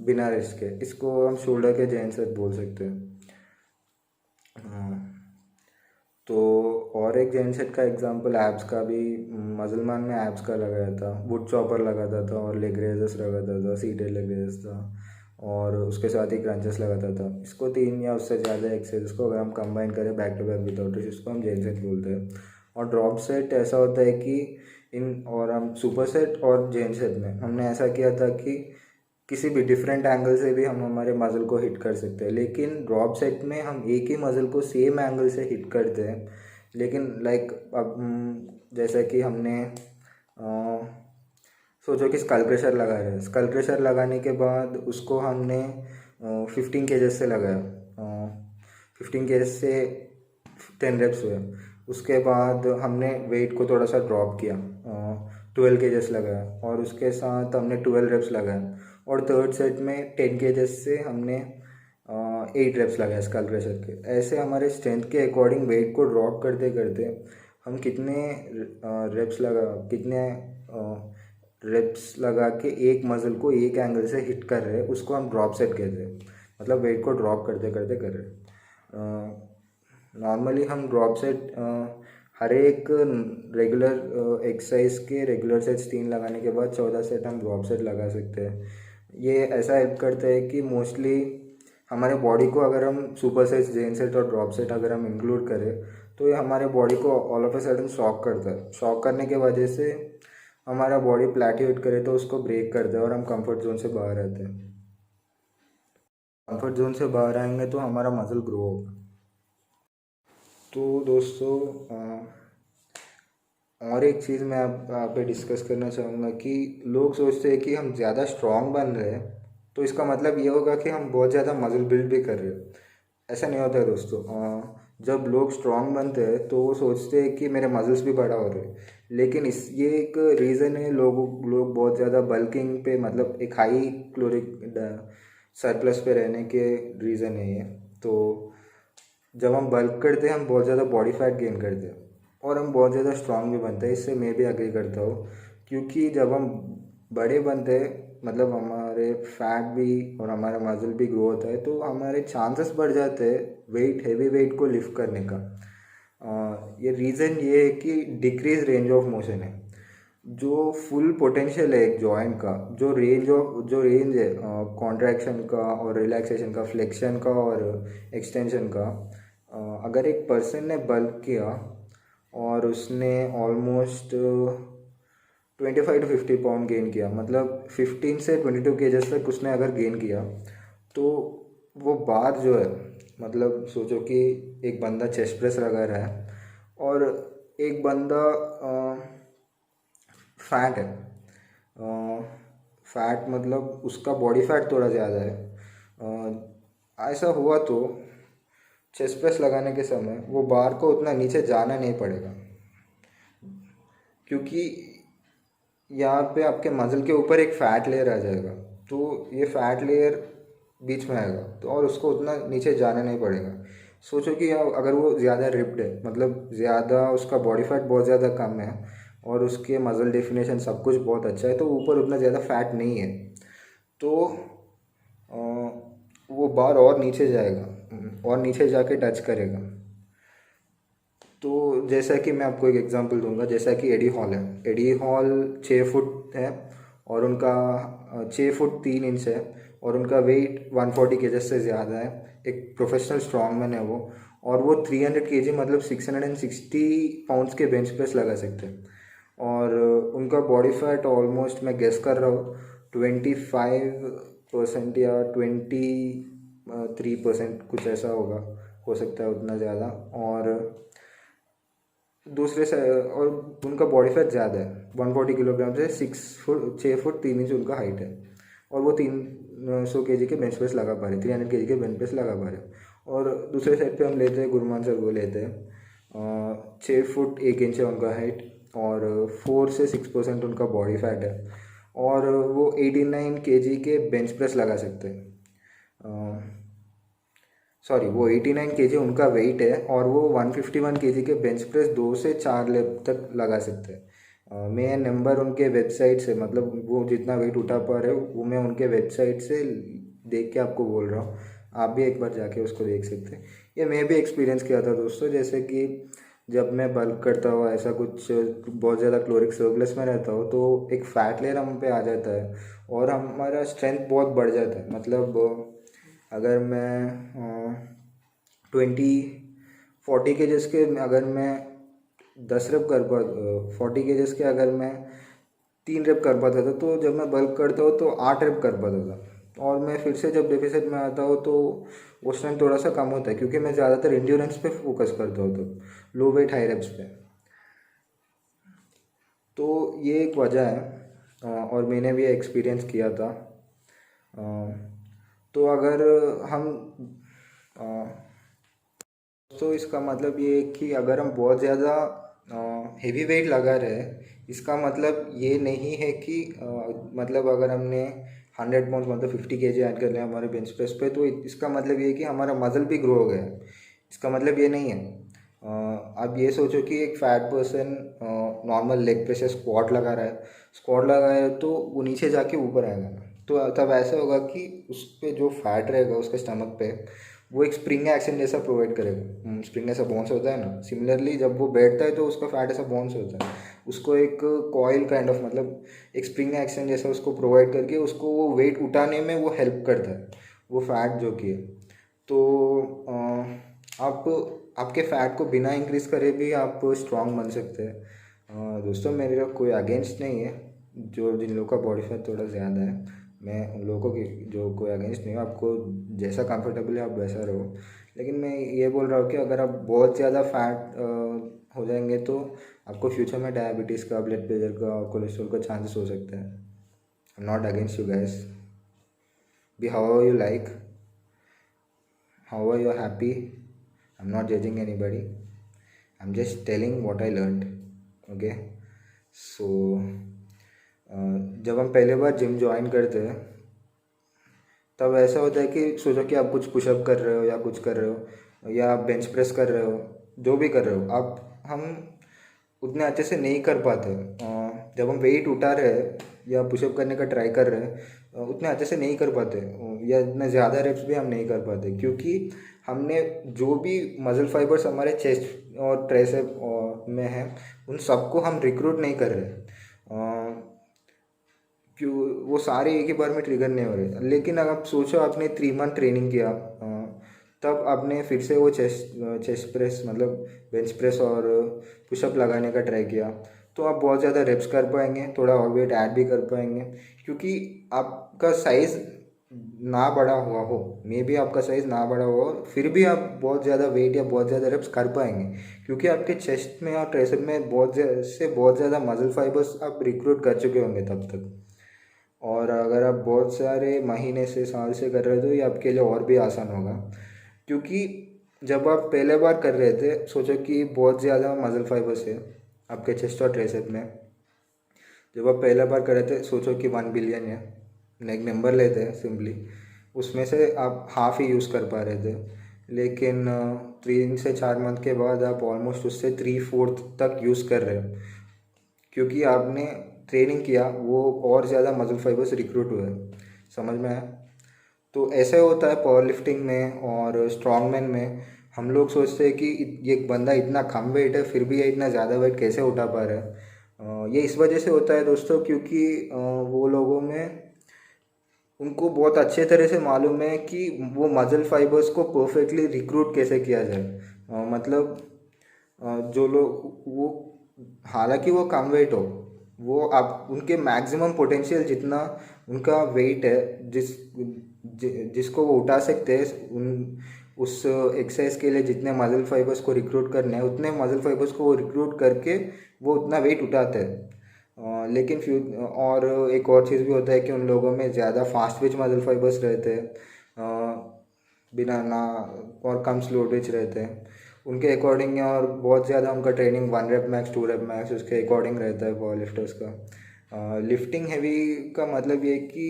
बिना रेस्ट के। इसको हम शोल्डर के जैन सेट बोल सकते हैं। तो और एक जैन सेट का एग्जांपल एब्स का भी, मसल मान में एब्स का लगाया था, वुड चॉपर लगाता था और लेग रेजेस लगाता था, सीटेड लेग रेजेस था और उसके साथ ही क्रंचेस लगाता था। इसको 3 या उससे ज़्यादा एक्सरसाइज को अगर हम कंबाइन करें back to back without rest, इसको हम जैन सेट बोलते हैं। और ड्रॉप सेट ऐसा होता है कि हम सुपर सेट और जैन सेट में हमने ऐसा किया था कि किसी भी डिफरेंट एंगल से भी हम हमारे मसल को हिट कर सकते हैं। लेकिन ड्रॉप सेट में हम एक ही मसल को सेम एंगल से हिट करते हैं। लेकिन लाइक अब जैसा कि हमने सोचो कि स्कल प्रेशर लगा रहे हैं, स्कल प्रेशर लगाने के बाद उसको हमने 15 केजेस से लगाया, 15 केजेस से 10 रेप्स हुए। उसके बाद हमने वेट को थोड़ा सा ड्रॉप किया, 12 केजेस लगाया और उसके साथ हमने 12 रेप्स लगाया। और थर्ड सेट में 10 केजेस से हमने 8 रेप्स लगाया स्कल प्रेशर के। ऐसे हमारे स्ट्रेंथ के अकॉर्डिंग वेट को ड्रॉप करते करते हम कितने रेप्स लगा के एक मसल को एक एंगल से हिट कर रहे हैं, उसको हम ड्रॉप सेट कहते हैं। मतलब वेट को ड्रॉप करते करते कर रहे हैं। नॉर्मली हम ड्रॉप सेट हर एक रेगुलर एक्सरसाइज के रेगुलर सेट्स 3 लगाने के बाद 14 सेट हम ड्रॉप सेट लगा सकते हैं। ये ऐसा हेल्प करता है कि मोस्टली हमारे बॉडी को अगर हम सुपर सेट्स, जेन सेट और ड्रॉप सेट अगर हम इंक्लूड करें तो ये हमारे बॉडी को all of a sudden shock करता है। शॉक करने के वजह से हमारा बॉडी प्लेटियो हिट करे तो उसको ब्रेक करता है और हम कंफर्ट जोन से बाहर आते हैं। कंफर्ट जोन से बाहर आएंगे तो हमारा मसल ग्रो होगा। तो दोस्तों और एक चीज़ मैं आप पे डिस्कस करना चाहूँगा कि लोग सोचते हैं कि हम ज़्यादा स्ट्रॉन्ग बन रहे हैं तो इसका मतलब ये होगा कि हम बहुत ज़्यादा मसल बिल्ड भी कर रहे हैं। ऐसा नहीं होता है दोस्तों। जब लोग स्ट्रॉन्ग बनते हैं तो वो सोचते हैं कि मेरे मसल्स भी बड़ा हो रहे हैं, लेकिन ये एक रीज़न है लोग बहुत ज़्यादा बल्किंग पे, मतलब एक हाई क्लोरिक सरप्लस पे रहने के रीज़न है ये। तो जब हम बल्क करते हैं हम बहुत ज़्यादा बॉडी फैट गेन करते हैं और हम बहुत ज़्यादा स्ट्रांग भी बनते हैं। इससे मैं भी एग्री करता हूँ, क्योंकि जब हम बड़े बनते हैं मतलब हमारे फैट भी और हमारा मसल भी ग्रो होता है तो हमारे चांसेस बढ़ जाते हैं हैवी वेट को लिफ्ट करने का। ये रीज़न ये है कि डिक्रीज रेंज ऑफ मोशन है। जो फुल पोटेंशियल है एक जॉइंट का, जो रेंज है कॉन्ट्रैक्शन का और रिलैक्सेशन का, फ्लेक्शन का और एक्सटेंशन का, अगर एक पर्सन ने बल्क किया और उसने ऑलमोस्ट 25 to 50 पाउंड गेन किया, मतलब 15 से 22 केजेस तक उसने अगर गेन किया, तो वो बार जो है, मतलब सोचो कि एक बंदा चेस्ट प्रेस लगा रहा है और एक बंदा फैट है। फैट मतलब उसका बॉडी फैट थोड़ा ज़्यादा है। ऐसा हुआ तो चेस्ट प्रेस लगाने के समय वो बार को उतना नीचे जाना नहीं पड़ेगा, क्योंकि यहाँ पे आपके मसल के ऊपर एक फ़ैट लेयर आ जाएगा। तो ये फ़ैट लेयर बीच में आएगा तो और उसको उतना नीचे जाना नहीं पड़ेगा। सोचो कि अगर वो ज़्यादा रिप्ड है, मतलब ज़्यादा उसका बॉडी फैट बहुत ज़्यादा कम है और उसके मसल डेफिनेशन सब कुछ बहुत अच्छा है, तो ऊपर उतना ज़्यादा फैट नहीं है, तो वो बार और नीचे जाएगा और नीचे जाके टच करेगा। तो जैसा कि मैं आपको एक एग्जांपल दूंगा, जैसा कि एडी हॉल है। एडी हॉल 6 फुट है और उनका 6 फुट 3 इंच है और उनका वेट 140 केजेस से ज़्यादा है। एक प्रोफेशनल स्ट्रॉन्गमैन है वो, और वो 300 केजी मतलब 660 पाउंड्स के बेंच प्रेस लगा सकते हैं। और उनका बॉडी फैट ऑलमोस्ट, मैं गेस कर रहा हूँ, 25% या 23% कुछ ऐसा होगा, हो सकता है उतना ज़्यादा। और दूसरे से और उनका बॉडी फैट ज़्यादा है 140 किलोग्राम से 6 फुट 3 इंच उनका हाइट है, और वो 300 केजी के बेंच प्रेस लगा पा रहे, 300 केजी के बेंच प्रेस लगा पा रहे। और दूसरे साइड पे हम लेते हैं गुरमान सर को लेते हैं, 6 फुट 1 इंच है उनका हाइट और 4 से 6% उनका बॉडी फैट है, और वो 89 केजी के बेंच प्रेस लगा सकते हैं। सॉरी, वो 89 केजी उनका वेट है और वो 151 केजी के बेंच प्रेस 2 से 4 लेग तक लगा सकते हैं। मैं नंबर उनके वेबसाइट से, मतलब वो जितना वेट उठा पा रहे हो वो मैं उनके वेबसाइट से देख के आपको बोल रहा हूँ। आप भी एक बार जाके उसको देख सकते हैं। ये मैं भी एक्सपीरियंस किया था दोस्तों, जैसे कि जब मैं बल्क करता हूँ, ऐसा कुछ बहुत ज़्यादा क्लोरिक सरप्लस में रहता हूँ, तो एक फ़ैट लेयर हम पे आ जाता है और हमारा स्ट्रेंथ बहुत बढ़ जाता है। मतलब अगर मैं 40 केजेस के अगर मैं 10 रेप कर पा 40 केजेस के अगर मैं 3 रेप कर पाता था, तो जब मैं बल्क करता हूँ तो 8 रेप कर पाता था। और मैं फिर से जब डेफिसिट में आता हूँ तो वो स्ट्रेंथ थोड़ा सा कम होता है, क्योंकि मैं ज़्यादातर एंड्योरेंस पे फोकस करता हूँ, तो लो वेट हाई रेप्स पे। तो ये एक वजह है और मैंने भी एक्सपीरियंस किया था। तो अगर हम तो इसका मतलब ये है कि अगर हम बहुत ज़्यादा हेवी वेट लगा रहे हैं, इसका मतलब ये नहीं है कि मतलब अगर हमने 100 पाउंड मतलब 50 केजी ऐड कर लिया हमारे बेंच प्रेस पे, तो इसका मतलब ये है कि हमारा मसल भी ग्रो हो गया है। इसका मतलब ये नहीं है। आप ये सोचो कि एक fat person normal leg press या स्क्वाट लगा रहा है, स्क्वाट लगा है तो वो नीचे जाके ऊपर आएगा, तो तब ऐसा होगा कि उस पर जो फैट रहेगा उसके स्टमक पे, वो एक स्प्रिंग एक्शन जैसा प्रोवाइड करेगा। स्प्रिंग ऐसा बाउंस होता है ना, सिमिलरली जब वो बैठता है तो उसका फैट ऐसा बाउंस होता है, उसको एक कॉइल काइंड ऑफ मतलब एक स्प्रिंग एक्शन जैसा उसको प्रोवाइड करके उसको वो वेट उठाने में वो हेल्प करता है, वो फैट जो कि है। तो आप आपके फैट को बिना इंक्रीज करे भी आप स्ट्रांग बन सकते हैं। दोस्तों मेरा कोई अगेंस्ट नहीं है, जो जिन लोगों का बॉडी फैट थोड़ा ज़्यादा है, मैं उन लोगों की जो कोई अगेंस्ट नहीं हूँ, आपको जैसा कंफर्टेबल है आप वैसा रहो। लेकिन मैं ये बोल रहा हूँ कि अगर आप बहुत ज़्यादा फैट हो जाएंगे तो आपको फ्यूचर में डायबिटीज़ का, ब्लड प्रेशर का और कोलेस्ट्रॉल का चांसेस हो सकते हैं। I am not against you guys, be how you like, how you happy, I am not judging anybody, I am just telling what I learned. Okay, so जब हम पहले बार gym join करते हैं तब ऐसा होता है कि सोचो कि आप कुछ पुशअप कर रहे हो या कुछ कर रहे हो या आप बेंच प्रेस कर रहे हो, जो भी कर रहे हो आप, हम उतने अच्छे से नहीं कर पाते। जब हम वेट उठा रहे हैं या पुशअप करने का ट्राई कर रहे हैं उतने अच्छे से नहीं कर पाते, या इतने ज़्यादा रेप्स भी हम नहीं कर पाते, क्योंकि हमने जो भी मसल फाइबर्स हमारे चेस्ट और ट्राइसेप में हैं उन सबको हम रिक्रूट नहीं कर रहे। क्यों, वो सारे एक ही बार में ट्रिगर नहीं हो रहे। लेकिन अगर आप सोचो आपने 3 मंथ ट्रेनिंग किया, तब आपने फिर से वो चेस्ट प्रेस मतलब बेंच प्रेस और पुशअप लगाने का ट्राई किया, तो आप बहुत ज़्यादा रेप्स कर पाएंगे, थोड़ा और वेट ऐड भी कर पाएंगे, क्योंकि आपका साइज़ ना बड़ा हुआ हो, मे बी आपका साइज़ ना बड़ा हुआ हो, फिर भी आप बहुत ज़्यादा वेट या बहुत ज़्यादा रेप्स कर पाएंगे, क्योंकि आपके चेस्ट में और ट्राइसेप में बहुत ज़्यादा मसल फाइबर्स आप रिक्रूट कर चुके होंगे तब तक। और अगर आप बहुत सारे महीने से, साल से कर रहे हो तो ये आपके लिए और भी आसान होगा, क्योंकि जब आप पहले बार कर रहे थे सोचो कि बहुत ज़्यादा मसल फाइबर्स है आपके चेस्ट और ट्राइसेप में। जब आप पहला बार कर रहे थे सोचो कि 1 बिलियन है, एक नंबर लेते हैं सिंपली, उसमें से आप हाफ ही यूज़ कर पा रहे थे। लेकिन 3 से 4 मंथ के बाद आप ऑलमोस्ट उससे 3/4 तक यूज़ कर रहे हो, क्योंकि आपने ट्रेनिंग किया, वो और ज़्यादा मसल फाइबर्स रिक्रूट हुए। समझ में आया? तो ऐसे होता है पावर लिफ्टिंग में और स्ट्रॉन्गमैन में। हम लोग सोचते हैं कि ये बंदा इतना कम वेट है फिर भी ये इतना ज़्यादा वेट कैसे उठा पा रहा है। ये इस वजह से होता है दोस्तों, क्योंकि वो लोगों में उनको बहुत अच्छे तरह से मालूम है कि वो मसल फाइबर्स को परफेक्टली रिक्रूट कैसे किया जाए। मतलब जो लोग वो, हालांकि वो कम वेट हो, वो आप उनके मैक्सिमम पोटेंशियल जितना उनका वेट है जिसको वो उठा सकते हैं, उस एक्सरसाइज के लिए जितने मसल फाइबर्स को रिक्रूट करने हैं उतने मसल फाइबर्स को वो रिक्रूट करके वो उतना वेट उठाते हैं। लेकिन और एक और चीज़ भी होता है कि उन लोगों में ज़्यादा फास्ट ट्विच मसल फाइबर्स रहते हैं, बिना ना और कम स्लो ट्विच रहते हैं उनके अकॉर्डिंग, और बहुत ज़्यादा उनका training 1 rape max 2 rape max उसके अकॉर्डिंग रहता है पावर लिफ्टर्स का। लिफ्टिंग हैवी का मतलब ये कि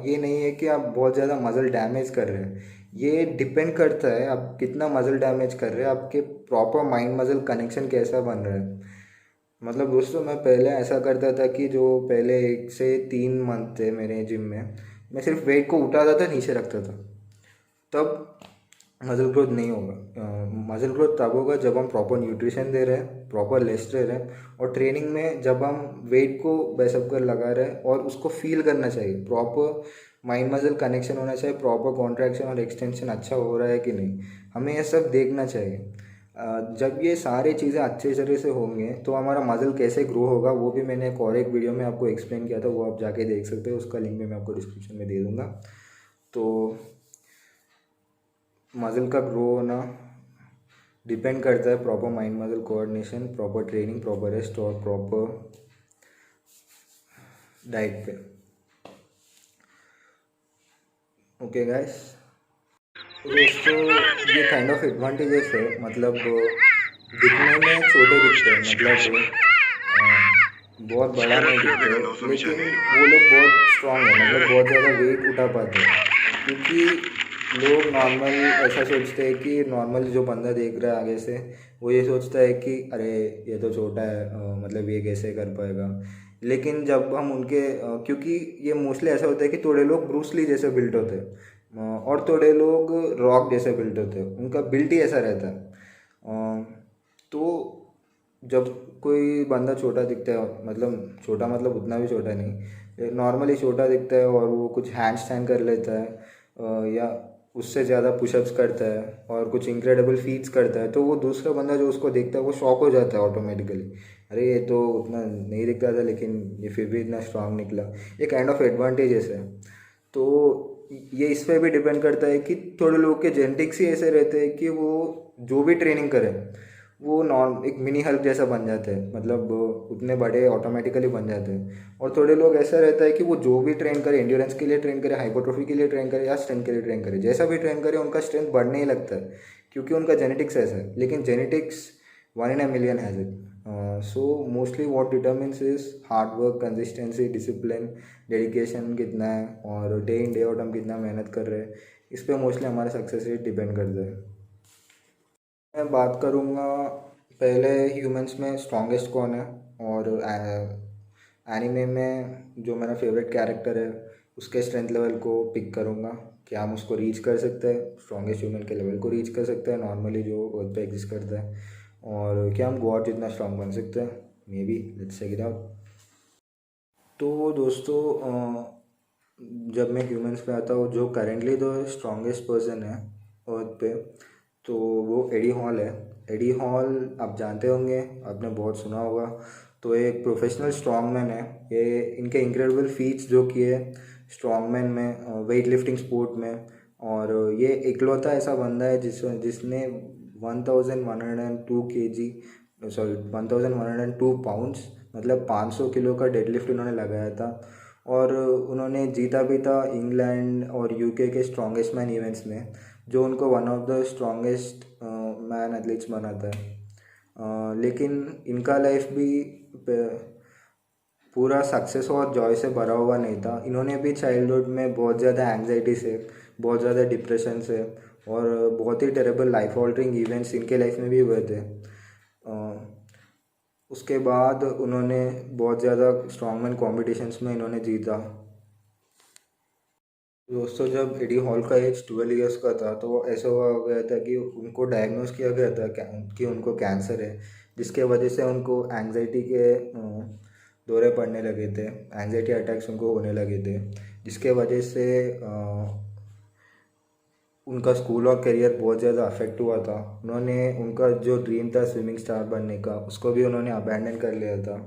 ये नहीं है कि आप बहुत ज़्यादा मसल डैमेज कर रहे हैं, ये डिपेंड करता है आप कितना मसल डैमेज कर रहे हैं, आपके प्रॉपर माइंड मसल कनेक्शन कैसा बन रहा है। मतलब दोस्तों मैं पहले ऐसा करता था कि जो पहले 1 से 3 मंथ थे मेरे जिम में, मैं सिर्फ वेट को उठाता था, नीचे रखता था, तब मसल ग्रोथ नहीं होगा। मसल ग्रोथ तब होगा जब हम प्रॉपर न्यूट्रिशन दे रहे हैं, प्रॉपर रेस्ट ले रहे हैं, और ट्रेनिंग में जब हम वेट को बैसअप कर लगा रहे हैं और उसको फील करना चाहिए, प्रॉपर माइंड मसल कनेक्शन होना चाहिए, प्रॉपर कॉन्ट्रैक्शन और एक्सटेंशन अच्छा हो रहा है कि नहीं, हमें ये सब देखना चाहिए। जब ये सारी चीज़ें अच्छे तरह से होंगे तो हमारा मसल कैसे ग्रो होगा, वो भी मैंने एक वीडियो में आपको एक्सप्लेन किया था, वो आप जाके देख सकते हो, उसका लिंक भी मैं आपको डिस्क्रिप्शन में दे दूँगा। तो मसल का ग्रो होना डिपेंड करता है proper mind muscle coordination, proper training, proper rest और प्रॉपर डाइट पे। ओके गाइस, दोस्तों ये काइंड ऑफ एडवांटेजेस है, मतलब दिखने में छोटे दिखते हैं, मतलब बहुत बड़ा नहीं दिखते, लेकिन वो लोग बहुत स्ट्रांग है, मतलब बहुत ज़्यादा वेट उठा पाते हैं, क्योंकि लोग नॉर्मल ऐसा सोचते हैं कि नॉर्मल जो बंदा देख रहा है आगे से वो ये सोचता है कि अरे ये तो छोटा है, मतलब ये कैसे कर पाएगा। लेकिन जब हम उनके क्योंकि ये मोस्टली ऐसा होता है कि थोड़े लोग ब्रूस ली जैसे बिल्ट होते हैं, और थोड़े लोग रॉक जैसे बिल्ट होते हैं, उनका बिल्ट ही ऐसा रहता है। तो जब कोई बंदा छोटा दिखता है, मतलब छोटा मतलब उतना भी छोटा नहीं, नॉर्मली छोटा दिखता है और वो कुछ हैंड स्टैंड कर लेता है या उससे ज़्यादा पुशअप्स करता है और कुछ इंक्रेडिबल फीट्स करता है, तो वो दूसरा बंदा जो उसको देखता है वो शॉक हो जाता है ऑटोमेटिकली। अरे ये तो उतना नहीं दिखता था लेकिन ये फिर भी इतना स्ट्रांग निकला। ये काइंड ऑफ एडवांटेजेस है। तो ये इस पे भी डिपेंड करता है कि थोड़े लोग के जेनेटिक्स ही ऐसे रहते हैं कि वो जो भी ट्रेनिंग करें वो नॉन एक मिनी हल्क जैसा बन जाते हैं, मतलब उतने बड़े ऑटोमेटिकली बन जाते हैं। और थोड़े लोग ऐसा रहता है कि वो जो भी ट्रेन करे, एंड्योरेंस के लिए ट्रेन करे, हाइपरट्रॉफी के लिए ट्रेन करे या स्ट्रेंथ के लिए ट्रेन करे, जैसा भी ट्रेन करे उनका स्ट्रेंथ बढ़ने ही लगता है क्योंकि उनका जेनेटिक्स ऐसा है। लेकिन genetics 1 in a million has it. So mostly what determines is hard work, consistency, discipline, dedication कितना है और डे इन डे आउट हम कितना मेहनत कर रहे हैं, इस पर मोस्टली हमारा सक्सेस रेट डिपेंड करता है। मैं बात करूँगा पहले ह्यूमंस में स्ट्रॉन्गेस्ट कौन है, और एनिमे में जो मेरा फेवरेट कैरेक्टर है उसके स्ट्रेंथ लेवल को पिक करूँगा। क्या हम उसको रीच कर सकते हैं, स्ट्रॉन्गेस्ट ह्यूमन के लेवल को रीच कर सकते हैं नॉर्मली जो अर्थ पे एग्जिस्ट करता है, और क्या हम गॉड जितना स्ट्रांग बन सकते हैं। May be let's check it out. तो दोस्तों जब मैं ह्यूमंस पे आता हूँ, जो करेंटली जो स्ट्रॉन्गेस्ट पर्सन है अर्थ पे, तो वो एडी हॉल है। एडी हॉल आप जानते होंगे, आपने बहुत सुना होगा। तो ये एक प्रोफेशनल स्ट्रॉन्गमैन है। ये इनके इंक्रेडिबल फीट्स जो किए स्ट्रॉन्गमैन में, वेट लिफ्टिंग स्पोर्ट में, और ये इकलौता ऐसा बंदा है जिसने 1102 kg, सॉरी 1102 पाउंड्स, मतलब 500 किलो का डेडलिफ्ट उन्होंने लगाया था। और उन्होंने जीता भी था इंग्लैंड और यूके के स्ट्रॉन्गेस्ट मैन इवेंट्स में, जो उनको one of the strongest man athletes बनाता है। लेकिन इनका लाइफ भी पूरा सक्सेस और जॉय से भरा हुआ नहीं था। इन्होंने भी चाइल्डहुड में बहुत ज़्यादा एंग्जाइटी से, बहुत ज़्यादा डिप्रेशन से और बहुत ही टेरेबल लाइफ ऑल्टरिंग इवेंट्स इनके लाइफ में भी हुए थे। उसके बाद उन्होंने बहुत ज़्यादा स्ट्रॉन्गमैन कॉम्पिटिशन्स में इन्होंने जीता। दोस्तों जब एडी हॉल का एज 12 ईयर्स का था तो ऐसा हुआ गया था कि उनको डायग्नोस किया गया था कि उनको कैंसर है, जिसके वजह से उनको एंग्जाइटी के दौरे पड़ने लगे थे, एंग्जाइटी अटैक्स उनको होने लगे थे, जिसके वजह से उनका स्कूल और करियर बहुत ज़्यादा अफेक्ट हुआ था। उन्होंने उनका जो ड्रीम था स्विमिंग स्टार बनने का, उसको भी उन्होंने अबैंडन कर लिया था,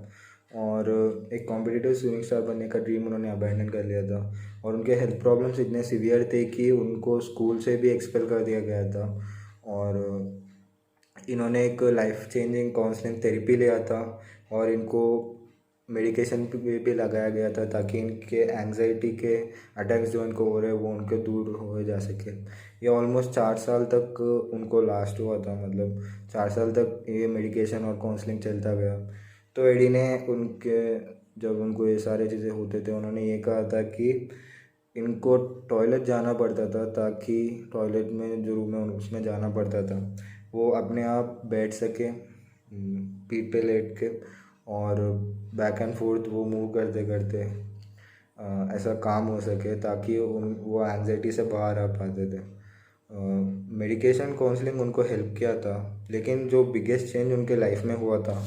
और एक कॉम्पिटिटिव स्विमिंग स्टार बनने का ड्रीम उन्होंने अबैंडन कर लिया था। और उनके हेल्थ प्रॉब्लम्स इतने सीवियर थे कि उनको स्कूल से भी एक्सपेल कर दिया गया था। और इन्होंने एक लाइफ चेंजिंग काउंसलिंग थेरेपी लिया था, और इनको मेडिकेशन भी लगाया गया था ताकि इनके एंग्जाइटी के अटैक्स जो इनको हो रहे हैं वो उनके दूर हो जा सके। ये ऑलमोस्ट 4 साल तक उनको लास्ट हुआ था, मतलब 4 साल तक ये मेडिकेशन और काउंसलिंग चलता गया। तो एडी ने उनके, जब उनको ये सारी चीज़ें होते थे, उन्होंने ये कहा था कि इनको टॉयलेट जाना पड़ता था, ताकि टॉयलेट में जो रूम है उसमें जाना पड़ता था, वो अपने आप बैठ सके पीठ पे लेट के, और बैक एंड फोर्थ वो मूव करते करते ऐसा काम हो सके ताकि वो एंग्जाइटी से बाहर आ पाते थे। मेडिकेशन काउंसलिंग उनको हेल्प किया था, लेकिन जो बिगेस्ट चेंज उनके लाइफ में हुआ था,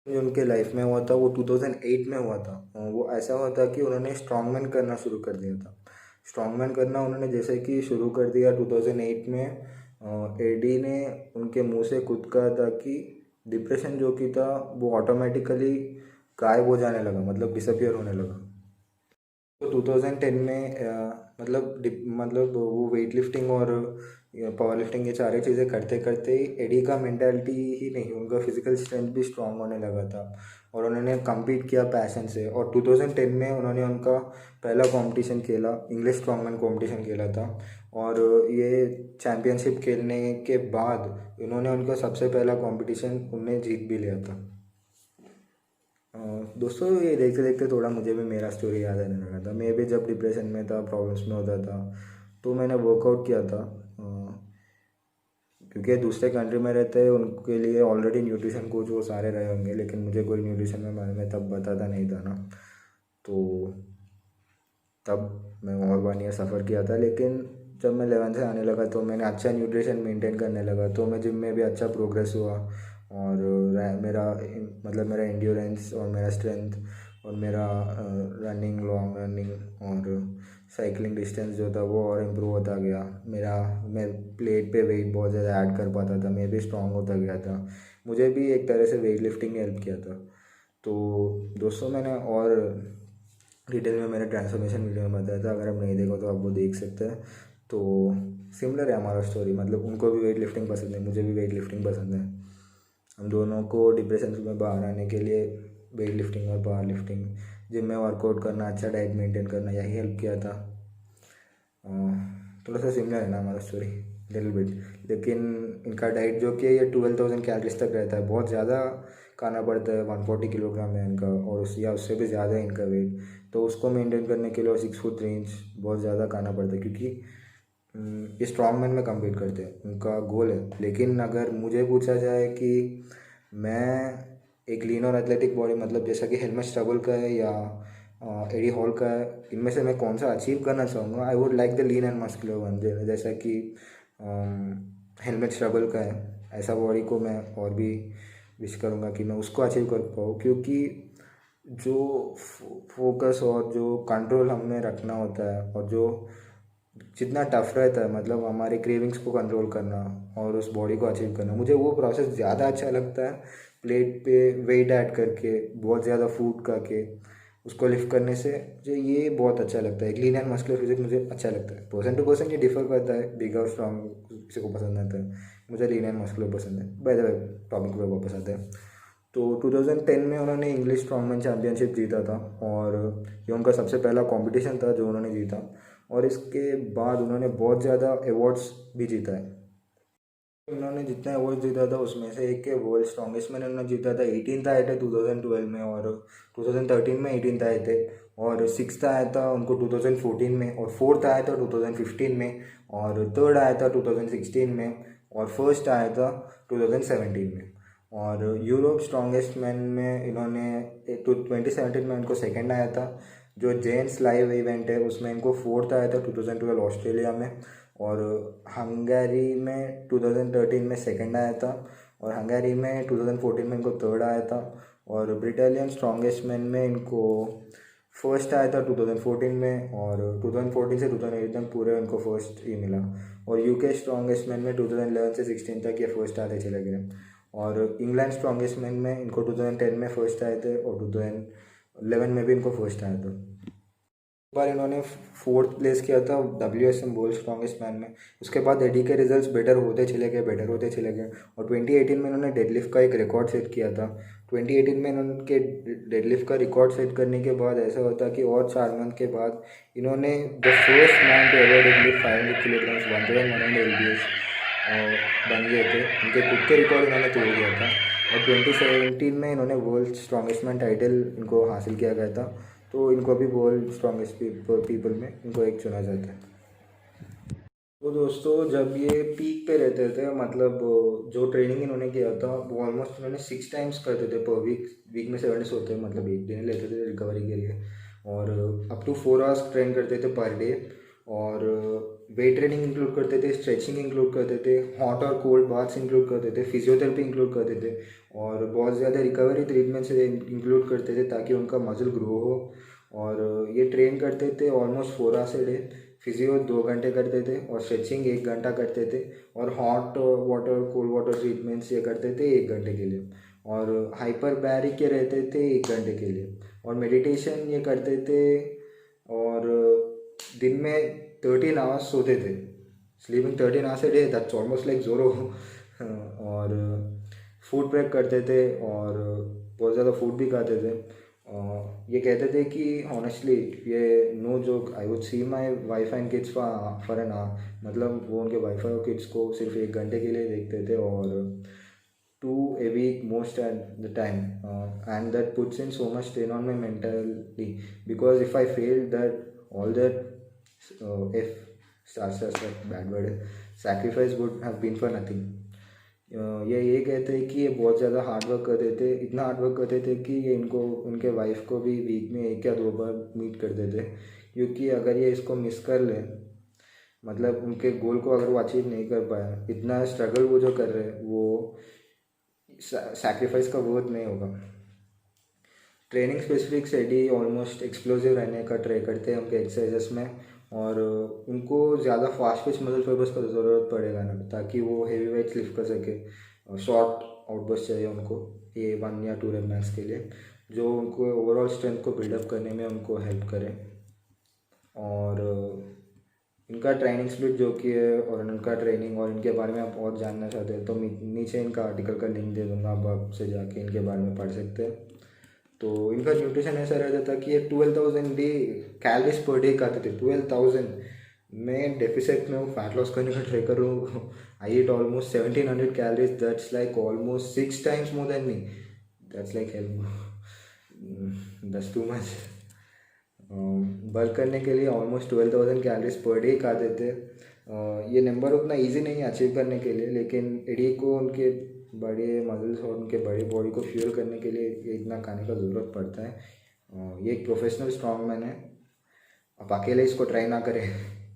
जो उनके लाइफ में हुआ था वो 2008 में हुआ था। वो ऐसा हुआ था कि उन्होंने स्ट्रॉन्गमैन करना शुरू कर दिया था। स्ट्रॉन्गमैन करना उन्होंने जैसे कि शुरू कर दिया 2008 में, एडी ने उनके मुंह से खुद कहा था कि डिप्रेशन जो कि था वो ऑटोमेटिकली गायब हो जाने लगा, मतलब डिसअपियर होने लगा। तो 2010 में मतलब वो वेट लिफ्टिंग और पावर लिफ्टिंग ये सारी चीज़ें करते करते ही एडी का मेंटालिटी ही नहीं, उनका फिजिकल स्ट्रेंथ भी स्ट्रांग होने लगा था, और उन्होंने कम्पीट किया पैशन से। और 2010 में उन्होंने उनका पहला कंपटीशन खेला, इंग्लिश स्ट्रॉन्गमैन कंपटीशन खेला था, और ये चैम्पियनशिप खेलने के बाद उन्होंने उनका सबसे पहला कंपटीशन उनने जीत भी लिया था। दोस्तों ये देखते देखते थोड़ा मुझे भी मेरा स्टोरी याद आने लगा था। मैं भी जब डिप्रेशन में था, प्रॉब्लम्स में होता था, तो मैंने वर्कआउट किया था। क्योंकि दूसरे कंट्री में रहते हैं, उनके लिए ऑलरेडी न्यूट्रिशन कोच वो सारे रहे होंगे, लेकिन मुझे कोई न्यूट्रिशन में बारे में तब बताता नहीं था ना। तो तब मैं और 1 ईयर सफ़र किया था। लेकिन जब मैं 11th से आने लगा तो मैंने अच्छा न्यूट्रिशन मेंटेन करने लगा, तो मैं जिम में भी अच्छा प्रोग्रेस हुआ। और मतलब मेरा एंड्योरेंस और मेरा स्ट्रेंथ और मेरा रनिंग, लॉन्ग रनिंग और साइकिलिंग डिस्टेंस जो था वो और इम्प्रूव होता गया। मैं प्लेट पे वेट बहुत ज़्यादा ऐड कर पाता था, मैं भी स्ट्रांग होता गया था। मुझे भी एक तरह से वेट लिफ्टिंग ने हेल्प किया था। तो दोस्तों, मैंने और डिटेल में मैंने ट्रांसफॉर्मेशन वीडियो में बताया था, अगर आप नहीं देखो तो आप वो देख सकते हैं। तो सिमिलर है हमारा स्टोरी, मतलब उनको भी वेट लिफ्टिंग पसंद है, मुझे भी वेट लिफ्टिंग पसंद है। हम दोनों को डिप्रेशन से में बाहर आने के लिए वेट लिफ्टिंग और पावर लिफ्टिंग, जिम में वर्कआउट करना, अच्छा डाइट मेंटेन करना, यही हेल्प किया था। थोड़ा सा सिमिलर है ना हमारा स्टोरी, लिटिल बिट। लेकिन इनका डाइट जो कि ये 12,000 कैलोरीज तक रहता है, बहुत ज़्यादा खाना पड़ता है। 140 किलोग्राम है इनका, और उससे भी ज़्यादा है इनका वेट। तो उसको मेंटेन करने के लिए और 6 फुट रेंज बहुत ज़्यादा खाना पड़ता है, क्योंकि ये स्ट्रॉन्ग मैन में कम्पीट करते हैं, उनका गोल है। लेकिन अगर मुझे पूछा जाए कि मैं एक लीन और एथलेटिक बॉडी, मतलब जैसा कि हेलमेट स्ट्रगल का है या एडी हॉल का है, इनमें से मैं कौन सा अचीव करना चाहूँगा? I would like the lean and muscular one, जैसा कि हेलमेट स्ट्रगल का है। ऐसा बॉडी को मैं और भी विश करूँगा कि मैं उसको अचीव कर पाऊँ, क्योंकि जो फोकस और जो कंट्रोल हमें रखना होता है और जो जितना टफ रहता है, मतलब हमारे क्रेविंग्स को कंट्रोल करना और उस बॉडी को अचीव करना, मुझे वो प्रोसेस ज़्यादा अच्छा लगता है। प्लेट पे वेट ऐड करके, बहुत ज़्यादा फूड खा के उसको लिफ्ट करने से मुझे ये बहुत अच्छा लगता है। क्लीन एंड मस्कुलर फिजिक मुझे अच्छा लगता है। पर्सन टू पर्सन ये डिफर करता है, बिग और स्ट्रॉन्ग किसी को पसंद आता है, मुझे लीन एंड मस्कुलर पसंद है। बाय द वे, टॉपिक पे वापस आते हैं। तो 2010 में उन्होंने इंग्लिश स्ट्रॉन्गमैन चैम्पियनशिप जीता था, और ये उनका सबसे पहला कंपटीशन था जो उन्होंने जीता। और इसके बाद उन्होंने बहुत ज़्यादा अवार्ड्स भी जीता है। उन्होंने जितने अवार्ड जीता था उसमें से एक के वर्ल्ड स्ट्रॉन्गेस्ट मैन उन्होंने जीता था। 18th आए थे 2012 में, और 2013 में 18th आए थे, और 6th आया था उनको 2014 में, और 4th आया था 2015 में, और 3rd आया था 2016 में, और फर्स्ट आया था 2017 में। और यूरोप स्ट्रॉन्गेस्ट मैन में इन्होंने 2017 में इनको सेकंड आया था। जो जेंट्स लाइव इवेंट है उसमें इनको 4th आया था 2012 ऑस्ट्रेलिया में, और हंगरी में 2013 में सेकंड आया था, और हंगरी में 2014 में इनको थर्ड आया था। और ब्रिटालियन स्ट्रॉन्गेस्ट मैन में इनको फर्स्ट आया था 2014 में, और 2014 से 2008 तक पूरे इनको फर्स्ट ही मिला। और यूके स्ट्रॉन्गेस्ट मैन में 2011 से 16 तक ये फर्स्ट आते चले गए। और इंग्लैंड स्ट्रॉन्गेस्ट मैन में इनको 2010 में फर्स्ट आए थे, और 2011 में भी इनको फर्स्ट आया था। बार इन्होंने 4th प्लेस किया था WSM वर्ल्ड स्ट्रॉन्गेस्ट मैन में। उसके बाद एडी के रिजल्ट्स बेटर होते चले गए, और 2018 में इन्होंने डेडलिफ्ट का एक रिकॉर्ड सेट किया था। 2018 में इन्होंने डेडलिफ्ट का रिकॉर्ड सेट करने के बाद ऐसा होता कि और 4 मंथ के बाद इन्होंने the first man to ever deadlift 500 kilograms 1100 LBS बन गए थे। उनके खुद के रिकॉर्ड इन्होंने तोड़ दिया था। और 2017 में इन्होंने वर्ल्ड स्ट्रॉन्गेस्ट मैन टाइटल इनको हासिल किया गया था। तो इनको अभी वर्ल्ड स्ट्रॉन्गेस्ट पीपल में इनको एक चुना जाता है। तो दोस्तों, जब ये पीक पे रहते थे, मतलब जो ट्रेनिंग इन्होंने किया था वो ऑलमोस्ट इन्होंने 6 टाइम्स करते थे पर वीक में 7 डेज होते हैं, मतलब एक दिन लेते थे रिकवरी के लिए, और अप टू 4 आवर्स ट्रेन करते थे पर डे। और वेट ट्रेनिंग इंक्लूड करते थे, स्ट्रेचिंग इंक्लूड करते थे, हॉट और कोल्ड बाथ्स इंक्लूड करते थे, फिजियोथेरेपी इंक्लूड करते थे, और बहुत ज़्यादा रिकवरी ट्रीटमेंट्स इंक्लूड करते थे ताकि उनका मसल ग्रो हो। और ये ट्रेन करते थे almost 4 hours a day. Physio 2 घंटे करते थे, और स्ट्रेचिंग 1 घंटा करते थे, और hot water cold water treatments ये करते थे 1 घंटे के लिए, और हाइपर बैरिक के रहते थे 1 घंटे के लिए, और मेडिटेशन ये करते थे, और दिन में 13 आवर्स सोते थे, sleeping 13 hours a day, that's almost like Zoro. और फूड प्रेप करते थे, और बहुत ज़्यादा फूड भी खाते थे। ये कहते थे कि ऑनेस्टली, ये no joke, I would see my wife and kids for an hour, मतलब वो उनके वाइफ और किड्स को सिर्फ 1 घंटे के लिए देखते थे, और 2 a week most at the time, and that puts in so much strain on my mentally, because if I failed that, all that if bad word sacrifice would have been for nothing. ये कहते हैं कि ये बहुत ज़्यादा hard work करते थे, इतना हार्ड वर्क करते थे कि ये इनके वाइफ को भी वीक में 1 या 2 बार मीट करते थे, क्योंकि अगर ये इसको मिस कर ले, मतलब उनके गोल को अगर वो अचीव नहीं कर पाए, इतना स्ट्रगल वो जो कर रहे हैं वो सैक्रिफाइस का वर्थ नहीं होगा। ट्रेनिंग स्पेसिफिक एडी ऑलमोस्ट एक्सप्लोसिव रहने का ट्राई करते हैं उनके एक्सरसाइजेस में, और उनको ज़्यादा फास्ट पिच मसल फाइबर्स का ज़रूरत पड़ेगा ना, ताकि वो हेवी वेट्स लिफ्ट कर सके। शॉर्ट आउटबर्स्ट चाहिए उनको ये 1 या 2 रेप मैक्स के लिए, जो उनको ओवरऑल स्ट्रेंथ को बिल्डअप करने में उनको हेल्प करे। और इनका ट्रेनिंग स्प्लिट जो कि है, और इनका ट्रेनिंग और इनके बारे में आप और जानना चाहते हैं तो नीचे इनका आर्टिकल का लिंक दे दूँगा, आप आपसे जाके इनके बारे में पढ़ सकते हैं। तो इनका न्यूट्रिशन ऐसा रहता था कि ये 12,000 डे कैलोरीज पर डे खाते थे। 12,000। मैं डेफिसिट में हूँ, फैट लॉस करने का ट्राई कर रहा हूँ। I eat almost 1700 calories, that's like almost 6 times more than me. That's like help, that's too much. Bulk करने के लिए ऑलमोस्ट 12,000 कैलोरीज पर डे खाते थे। ये नंबर उतना इजी नहीं है अचीव करने के लिए, लेकिन एडी को उनके बड़े मसल्स और उनके बड़े बॉडी को फ्यूल करने के लिए ये इतना खाने का ज़रूरत पड़ता है। ये एक प्रोफेशनल स्ट्रॉन्ग मैन है, आप अकेले इसको ट्राई ना करें।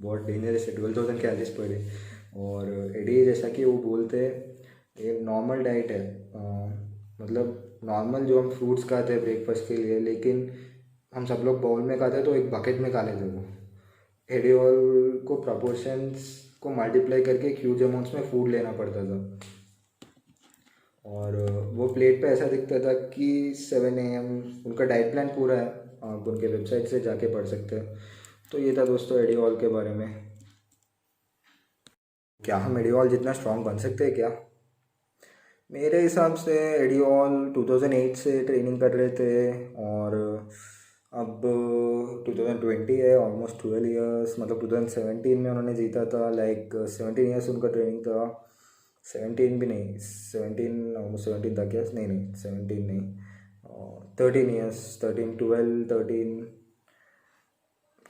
बहुत डेंजरस है 12,000 कैलोरीज पर डे। और एडी जैसा कि वो बोलते हैं, ये नॉर्मल डाइट है, मतलब नॉर्मल जो हम फ्रूट्स खाते हैं ब्रेकफास्ट के लिए, लेकिन हम सब लोग बाउल में खाते हैं तो एक बकेट में खा लेते हैं। वो एडी ऑल को प्रपोर्शंस को मल्टीप्लाई करके ह्यूज अमाउंट्स में फूड लेना पड़ता था, और वो प्लेट पे ऐसा दिखता था कि 7 AM। उनका डाइट प्लान पूरा है, आप उनके वेबसाइट से जाके पढ़ सकते हैं। तो ये था दोस्तों एडी हॉल के बारे में। क्या हम एडी हॉल जितना स्ट्रॉन्ग बन सकते हैं क्या? मेरे हिसाब से एडी हॉल 2008 से ट्रेनिंग कर रहे थे, और अब 2020 है, ऑलमोस्ट 12 ईयर्स। मतलब 2017 में उन्होंने जीता था, लाइक 17 ईयर्स उनका ट्रेनिंग था। 17 भी नहीं, 17 ऑलमोस्ट 17 था क्या? नहीं 17 नहीं, 13 ईयर्स, 13 12 13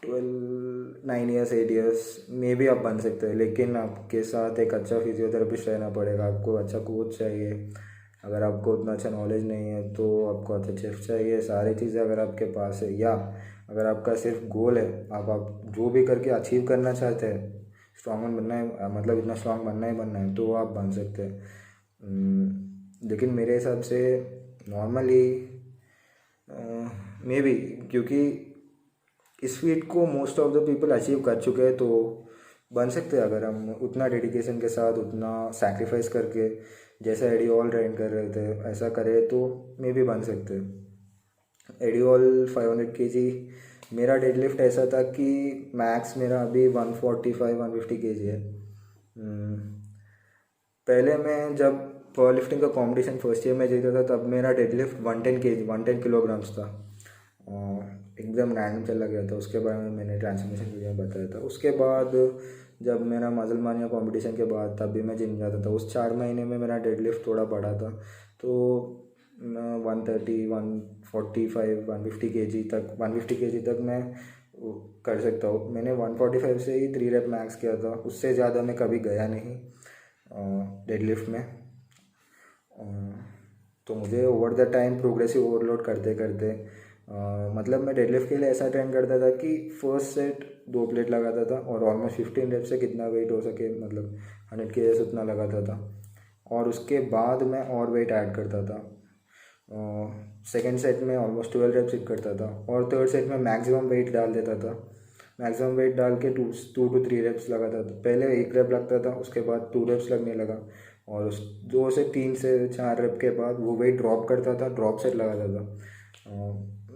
12 9 ईयर्स 8 ईयर्स मे भी आप बन सकते हैं, लेकिन आपके साथ एक अच्छा फिजियोथेरेपिस्ट रहना पड़ेगा, आपको अच्छा कोच चाहिए। अगर आपको उतना अच्छा नॉलेज नहीं है तो आपको अच्छा शेफ चाहिए। सारी चीज़ें अगर आपके पास है, या अगर आपका सिर्फ गोल है, आप जो भी करके अचीव करना चाहते हैं, स्ट्रॉन्ग बनना है, मतलब इतना स्ट्रॉन्ग बनना है तो आप बन सकते हैं। लेकिन मेरे हिसाब से नॉर्मली मे बी, क्योंकि इस फीट को most of the people achieve कर चुके हैं, तो बन सकते हैं अगर हम उतना डेडिकेशन के साथ, उतना सैक्रिफाइस करके, जैसा एडी हॉल ट्रेन कर रहे थे ऐसा करें तो मे भी बन सकते हैं। एडी हॉल 500 kg, मेरा डेडलिफ्ट ऐसा था कि मैक्स मेरा अभी 145-150 kg है। पहले मैं जब पावर लिफ्टिंग का कंपटीशन फर्स्ट ईयर में जीता था, तब मेरा डेडलिफ्ट 110 किलोग्राम्स था। एकदम रैंडम चला गया था, उसके बारे में मैंने ट्रांसफॉर्मेशन वीडियो में बताया था। उसके बाद जब मेरा मसल मानिया कंपटीशन के बाद, तब भी मैं जिम जाता था। उस 4 महीने में मेरा डेडलिफ्ट थोड़ा बढ़ा था, तो 130 145 150 kg तक, 150 kg तक मैं कर सकता हूँ। मैंने 145 से ही 3 रेप मैक्स किया था, उससे ज़्यादा मैं कभी गया नहीं डेडलिफ्ट में। तो मुझे over the time progressive overload करते करते, मतलब मैं डेडलिफ्ट के लिए ऐसा ट्रेन करता था कि फर्स्ट सेट 2 प्लेट लगाता था, और ऑलमोस्ट 15 रेप से कितना वेट हो सके, मतलब 100 kg उतना लगाता था, और उसके बाद मैं और वेट ऐड करता था। सेकेंड सेट में ऑलमोस्ट 12 रेप्स हिट करता था, और थर्ड सेट में मैक्सिमम वेट डाल देता था। मैक्सिमम वेट डाल के 2 to 3 रेप्स लगाता था। पहले 1 रेप लगता था, उसके बाद 2 रेप्स लगने लगा, और उस 2 से 3 से 4 रेप के बाद वो वेट ड्रॉप करता था, ड्रॉप सेट लगाता था।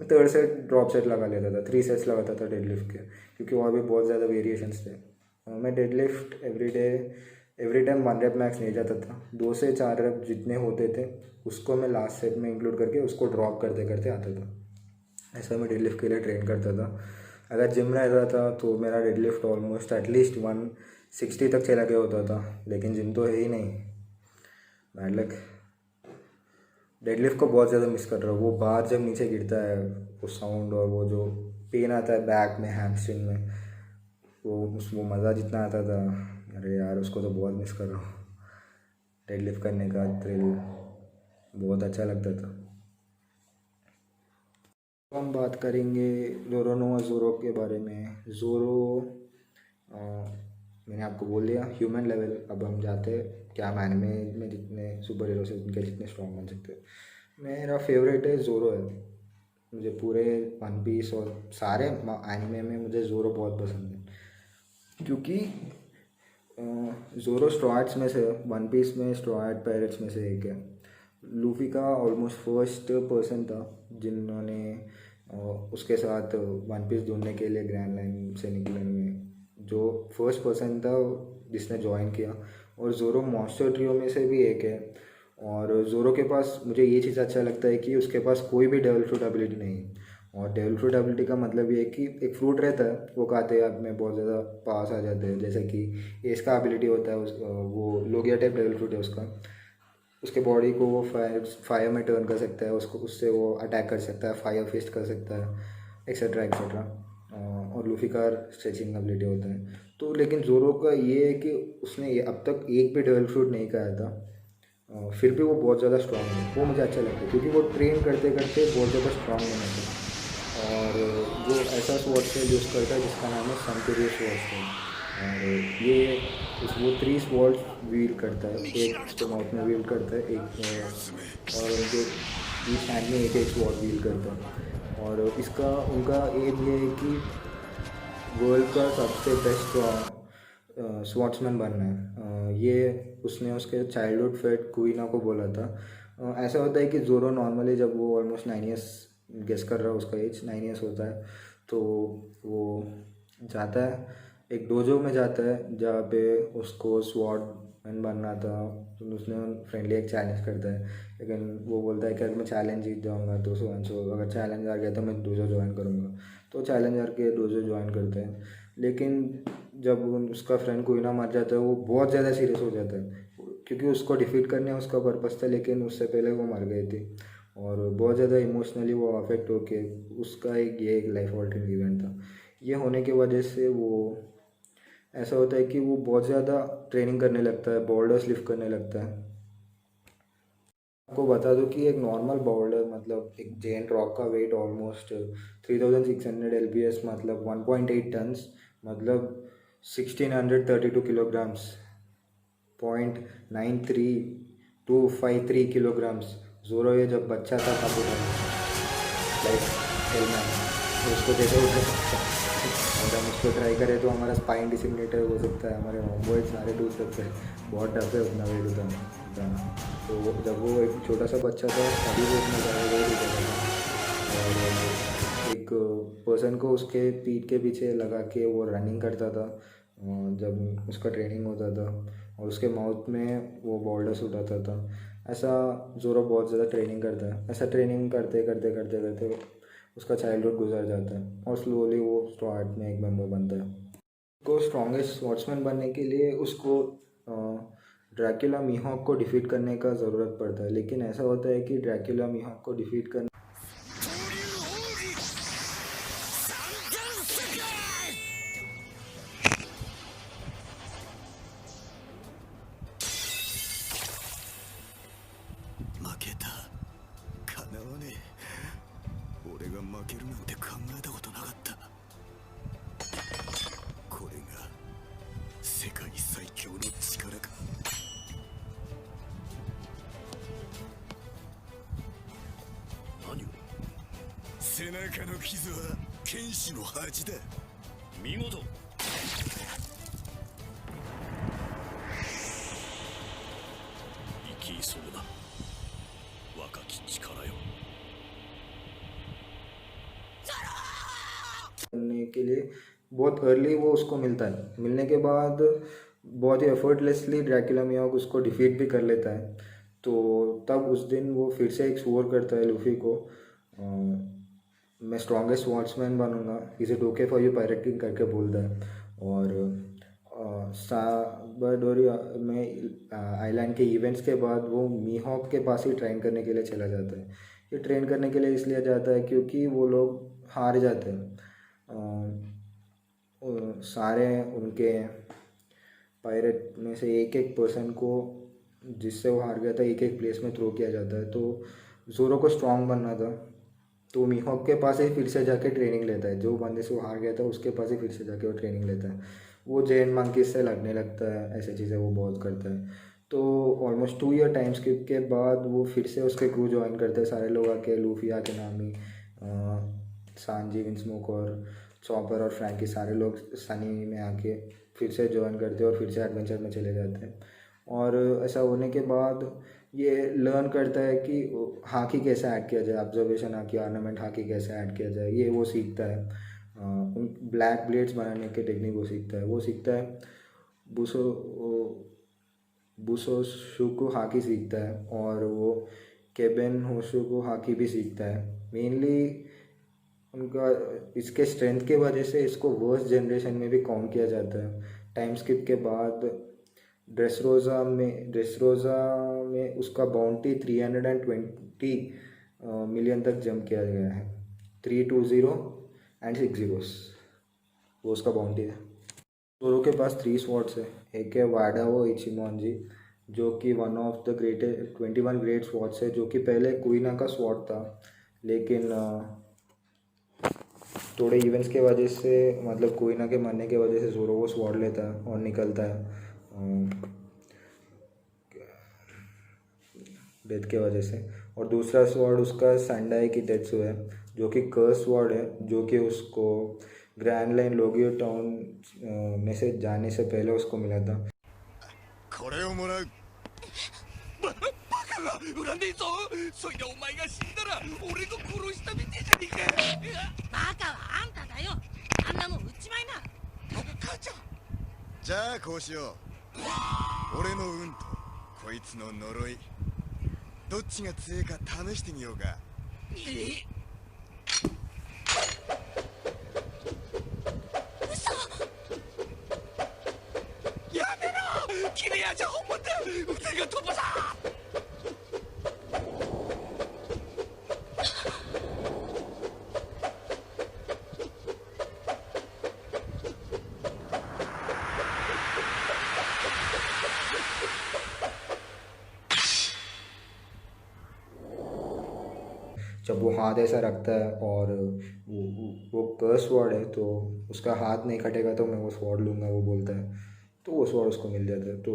थर्ड सेट ड्रॉप सेट लगा लेता था, 3 सेट्स लगाता था डेडलिफ्ट के, क्योंकि और भी बहुत ज़्यादा वेरिएशंस थे। मैं deadlift every time 1 rape max नहीं जाता था। 2 से 4 रेप जितने होते थे उसको मैं लास्ट सेट में इंक्लूड करके उसको ड्रॉप करते करते आता था। ऐसा मैं डेडलिफ्ट के लिए ट्रेन करता था। अगर जिम रहता था तो मेरा डेडलिफ्ट ऑलमोस्ट एटलीस्ट 160 तक चला गया होता था, लेकिन जिम तो है ही नहीं, बैड लक। डेडलिफ्ट को बहुत ज़्यादा मिस कर रहा हूँ। वो बार जब नीचे गिरता है, वो साउंड और वो जो पेन आता है बैक में, हैमस्ट्रिंग में, वो मज़ा जितना आता था, अरे यार उसको तो बहुत मिस कर रहा हूँ। डेडलिफ्ट करने का थ्रिल बहुत अच्छा लगता था। हम बात करेंगे जोरोनोवा ज़ोरो के बारे में। ज़ोरो मैंने आपको बोल दिया ह्यूमन लेवल। अब हम जाते हैं क्या हम एनिमे में जितने सुपर हीरोज हैं उनके जितने स्ट्रॉन्ग बन सकते हैं। मेरा फेवरेट है ज़ोरो है। मुझे पूरे वन पीस और सारे एनिमे में मुझे ज़ोरो बहुत पसंद है, क्योंकि ज़ोरो स्ट्रॉ आर्ट्स में से वन पीस में स्ट्रॉ आर्ट पायरेट्स में से एक है। लूफी का ऑलमोस्ट फर्स्ट पर्सन था जिन्होंने उसके साथ वन पीस ढूंढने के लिए ग्रैंड लाइन से निकलने में जो फर्स्ट पर्सन था जिसने ज्वाइन किया। और ज़ोरो मॉन्स्टर ट्रियो में से भी एक है। और ज़ोरो के पास मुझे ये चीज़ अच्छा लगता है कि उसके पास कोई भी डेवल फ्रूट एबिलिटी नहीं है। और डेवल फ्रूट एबिलिटी का मतलब ये है कि एक फ्रूट रहता है वो खाते हैं में बहुत ज़्यादा पास आ जाते हैं। जैसे कि एस का एबिलिटी होता है वो लोगिया टाइप डेवल फ्रूट है उसका। उसके बॉडी को वो फायर में टर्न कर सकता है, उसको उससे वो अटैक कर सकता है, फायर फिस्ट कर सकता है, एक्सेट्रा एक्सेट्रा। और लूफी का स्ट्रेचिंग एबिलिटी होता है। तो लेकिन ज़ोरो का ये है कि उसने ये अब तक एक भी डेवल फ्रूट नहीं खाया था, फिर भी वो बहुत ज़्यादा स्ट्रांग है। वो मुझे अच्छा लगता है क्योंकि वो ट्रेन करते करते बहुत ज़्यादा स्ट्रांग बना था। और वो ऐसा स्वॉर्ड से यूज़ करता है जिसका नाम है सनटूरियो स्वॉर्ड है। और ये वो 3 स्वॉर्ड्स व्हील करता है, एक उसके माउथ में व्हील करता है, और उनके ईच हैंड में एक एक स्वॉर्ड व्हील करता है। और इसका उनका एम ये है कि वर्ल्ड का सबसे बेस्ट स्वॉर्ड्समैन बनना है। ये उसने उसके चाइल्डहुड फ्रेंड कुइना को बोला था। ऐसा होता है कि ज़ोरो नॉर्मली जब वो ऑलमोस्ट 9 ईयर्स गेस कर रहा है, उसका एज 9 ईयर्स होता है, तो वो जाता है एक डोजो में जाता है जहाँ पे उसको स्वॉर्डमैन बनना था। तो उसने फ्रेंडली एक चैलेंज करता है, लेकिन वो बोलता है कि अगर मैं चैलेंज जीत जाऊँगा तो सो एंड सो, अगर चैलेंज आ गया तो मैं डोजो ज्वाइन करूँगा। तो चैलेंजर के डोजो ज्वाइन करते हैं। लेकिन जब उसका फ्रेंड कोई ना मर जाता है वो बहुत ज़्यादा सीरियस हो जाता है, क्योंकि उसको डिफीट करने उसका पर्पस था, लेकिन उससे पहले वो मर गए थे। और बहुत ज़्यादा इमोशनली वो अफेक्ट होके उसका एक लाइफ ऑल्टरिंग इवेंट था। ये होने की वजह से वो ऐसा होता है कि वो बहुत ज़्यादा ट्रेनिंग करने लगता है, बोल्डर्स लिफ्ट करने लगता है। आपको बता दूं कि एक नॉर्मल बोल्डर मतलब एक जेंट रॉक का वेट ऑलमोस्ट 3600 LBS मतलब 1.8 टन्स मतलब 1632 किलोग्राम्स, 0.93 ज़ोरो ये जब बच्चा था तब उठाया, लाइक हेलमैन, तो उसको जैसे उठा सकता है। अगर हम उसको ट्राई करें तो हमारा स्पाइन डिसिमिनेटर हो सकता है, हमारे होमबॉइड सारे टूट सकते हैं। बहुत टफ है उतना वेट उठाना। तो जब वो एक छोटा सा बच्चा था तभी वो उतना ज़्यादा वेट उठाता था। और एक पर्सन को उसके पीठ के पीछे लगा के वो रनिंग करता था जब उसका ट्रेनिंग होता था, और उसके माउथ में वो बोल्डर्स उठाता था। ऐसा ज़ोरो बहुत ज़्यादा ट्रेनिंग करता है। ऐसा ट्रेनिंग करते करते करते करते उसका चाइल्डहुड गुजर जाता है और स्लोली वो स्ट्रॉ में एक मेंबर बनता है। को स्ट्रॉन्गेस्ट स्वॉर्ड्समैन बनने के लिए उसको ड्रैकुला मीहॉक को डिफीट करने का ज़रूरत पड़ता है। लेकिन ऐसा होता है कि ड्रैकुला मीहॉक को डिफीट करने करने के लिए बहुत अर्ली वो उसको मिलता है। मिलने के बाद बहुत ही एफर्टलेसली ड्रैकुला मीहॉक उसको डिफीट भी कर लेता है। तो तब उस दिन वो फिर से एक स्वर करता है लूफी को, मैं स्ट्रॉन्गेस्ट स्वॉर्ड्समैन बनूंगा, is it okay for you pirate king करके बोलता है। और साबरडोरी में आइलैंड के इवेंट्स के बाद वो मीहॉक के पास ही ट्रेन करने के लिए चला जाता है। ये ट्रेन करने के लिए इसलिए जाता है क्योंकि वो लोग हार जाते हैं। सारे उनके पायरेट में से एक एक पर्सन को जिससे वो हार गया था एक एक प्लेस में थ्रो किया जाता है। तो ज़ोरो को स्ट्रॉन्ग बनना था, तो मीहॉक के पास ही फिर से जाके ट्रेनिंग लेता है, जो बंदे से वो हार गया था उसके पास ही फिर से जाके वो ट्रेनिंग लेता है। वो जेन मंकीज से लड़ने लगता है, ऐसी चीज़ें वो बहुत करता है। तो ऑलमोस्ट 2 ईयर टाइम स्किप के बाद वो फिर से उसके क्रू ज्वाइन करते हैं, सारे लोग आके, लूफी आके, नामी, सांजी, विंस्मोक और चॉपर और फ्रैंकी, सारे लोग सनी में आके फिर से ज्वाइन करते हैं और फिर से एडवेंचर में चले जाते हैं। और ऐसा होने के बाद ये लर्न करता है कि हाकी कैसे ऐड किया जाए, ऑब्जर्वेशन हाकी, ऑर्नामेंट हाकी कैसे ऐड किया जाए, ये वो सीखता है। उन ब्लैक ब्लेड्स बनाने के टेक्निक वो सीखता है। वो सीखता है बुसो बुसोशुको हाकी सीखता है, और वो केबेन होशुको हाकी भी सीखता है। मेनली उनका इसके स्ट्रेंथ के वजह से इसको वर्स्ट जनरेशन में भी काउंट किया जाता है। टाइम स्किप के बाद ड्रेसरोज़ा में उसका बाउंटी 320 मिलियन तक जंप किया गया है। 320 एंड 6 zeros वो उसका बाउंटी है। जोरो के पास 3 स्वॉर्ड्स है। एक है वाडाओ इचिमोनजी, जो कि one of the greatest 21 great swords है, जो कि पहले कुइना का स्वॉर्ड था, लेकिन थोड़े इवेंट्स के वजह से, मतलब कुइना के मरने के वजह से जोरो वो स्वॉर्ड लेता है और निकलता है डेथ के वजह से। और दूसरा स्वॉर्ड उसका सैंडाई की डेत्सु है, जो कि कर्स स्वॉर्ड है, जो कि उसको ग्रैंड लाइन लोगियो टाउन में से जाने से पहले उसको मिला था। これをもらう。バカが恨んでいいぞ。そいでお前が死んだら俺の殺したみてえじゃねえか。バカはあんただよ。あんなもん売っちまいな。母ちゃん。じゃあこうしよう。俺の運とこいつの呪い、どっちが強いか試してみようか。やめろ。君はじゃ本物だ。腕が飛ばさ。जब वो हाथ ऐसा रखता है और वो कर्स स्वॉर्ड है, तो उसका हाथ नहीं कटेगा तो मैं वो स्वॉर्ड लूँगा, वो बोलता है। तो वो स्वॉर्ड उसको मिल जाता है, तो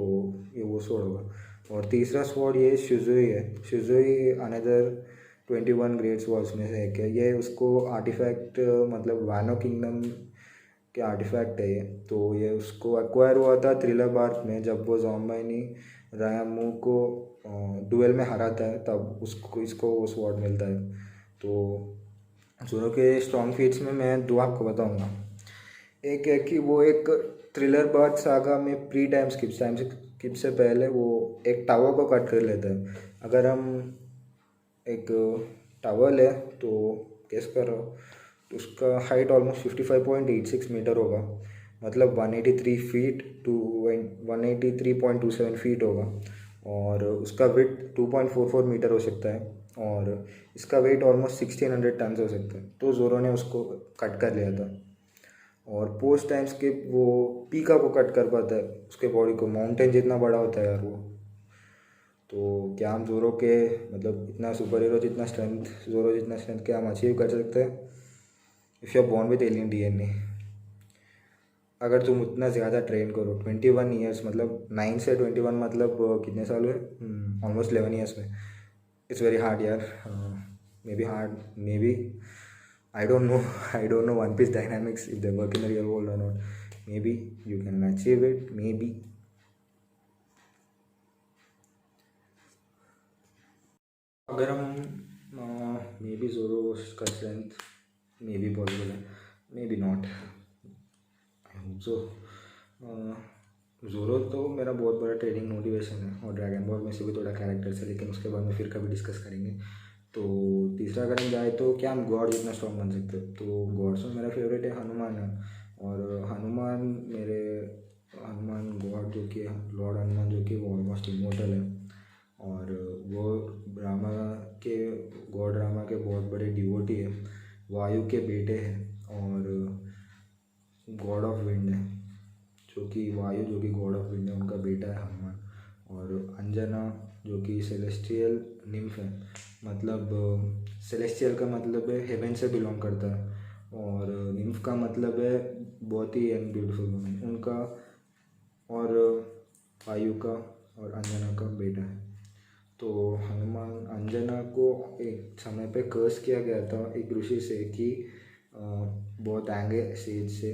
ये वो स्वॉर्ड होगा। और तीसरा स्वॉर्ड ये शिज़ुई है। शिज़ुई अनदर 21 ग्रेट स्वॉर्ड्स में से एक है। ये उसको आर्टिफैक्ट, मतलब वानो किंगडम के आर्टिफैक्ट है ये। तो ये उसको एक्वायर हुआ था थ्रिलर बार्क में, जब वो ज़ॉम्बाइनी रायामू को डुएल में हराता है, तब इसको वो स्वॉर्ड मिलता है। तो जोरो के स्ट्रॉन्ग फीट्स में मैं 2 आपको बताऊंगा। एक है कि वो एक थ्रिलर बार्क सागा में प्री टाइम स्किप से पहले वो एक टावर को कट कर लेता है। अगर हम एक टावर ले तो गेस करो, तो उसका हाइट ऑलमोस्ट 55.86 मीटर होगा, मतलब 183 फीट टू 183.27 फीट होगा। और उसका विड्थ 2.44 मीटर हो सकता है, और इसका वेट ऑलमोस्ट 1600 टन हो सकता है। तो जोरो ने उसको कट कर लिया था। और पोस्ट टाइम स्किप वो पीका को कट कर पाता है, उसके बॉडी को। माउंटेन जितना बड़ा होता है यार वो। तो क्या हम जोरो के, मतलब इतना सुपर हीरो जितना स्ट्रेंथ, जोरो जितना स्ट्रेंथ क्या हम अचीव कर सकते हैं? If you are born with alien DNA, अगर तुम उतना ज़्यादा ट्रेन करो, 21 ईयर्स, मतलब 9 से 21 मतलब कितने साल हुए? ऑलमोस्ट 11 ईयर्स में। इट्स वेरी हार्ड यार। May be hard, may be, I don't know One Piece dynamics if they work in the real world or not. Maybe you can achieve it, maybe. अगर हम may be जोरो का strength may be possible है, may be not, I hope so. जोरो तो मेरा बहुत बड़ा ट्रेनिंग मोटिवेशन है, और ड्रैगन बॉल में से भी थोड़ा कैरेक्टर्स है, लेकिन उसके बाद में फिर कभी डिस्कस करेंगे। तो तीसरा अगर हम जाए तो क्या हम गॉड जितना स्ट्रॉन्ग बन सकते हैं? तो गॉड्स में मेरा फेवरेट है हनुमान है। और हनुमान गॉड, जो कि लॉर्ड हनुमान, जो कि वो ऑलमोस्ट इमोर्टल है। और वो गॉड रामा के बहुत बड़े डिवोटी है, वायु के बेटे हैं, और गॉड ऑफ विंड है, जो कि वायु, जो कि गॉड ऑफ विंड है, उनका बेटा है हनुमान। और अंजना, जो कि सेलेस्टियल निम्फ है, मतलब सेलेस्टियल का मतलब है हेवन से बिलोंग करता है, और निम्फ का मतलब है बहुत ही यंग ब्यूटीफुल वुमन उनका, और वायु का और अंजना का बेटा है। तो हनुमान अंजना को एक समय पे कर्स किया गया था एक ऋषि से कि बहुत एंगे सेज से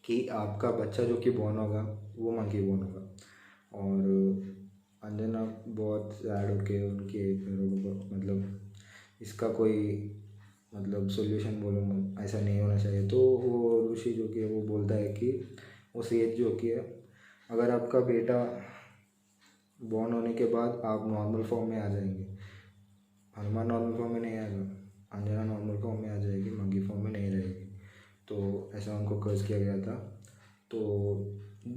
कि आपका बच्चा जो कि बॉर्न होगा वो मंकी बॉर्न होगा। और अंजना बहुत सैड होके उनके मतलब इसका कोई मतलब सॉल्यूशन बोलो ऐसा नहीं होना चाहिए, तो वो ऋषि जो कि वो बोलता है कि वो सेज जो कि है अगर आपका बेटा बॉर्न होने के बाद आप नॉर्मल फॉर्म में आ जाएंगे, हनुमान नॉर्मल फॉर्म में नहीं आएगा, अंजना नॉर्मल फॉर्म में आ जाएगी, मंकी फॉर्म में नहीं रहेगी। तो ऐसा उनको कर्ज किया गया था। तो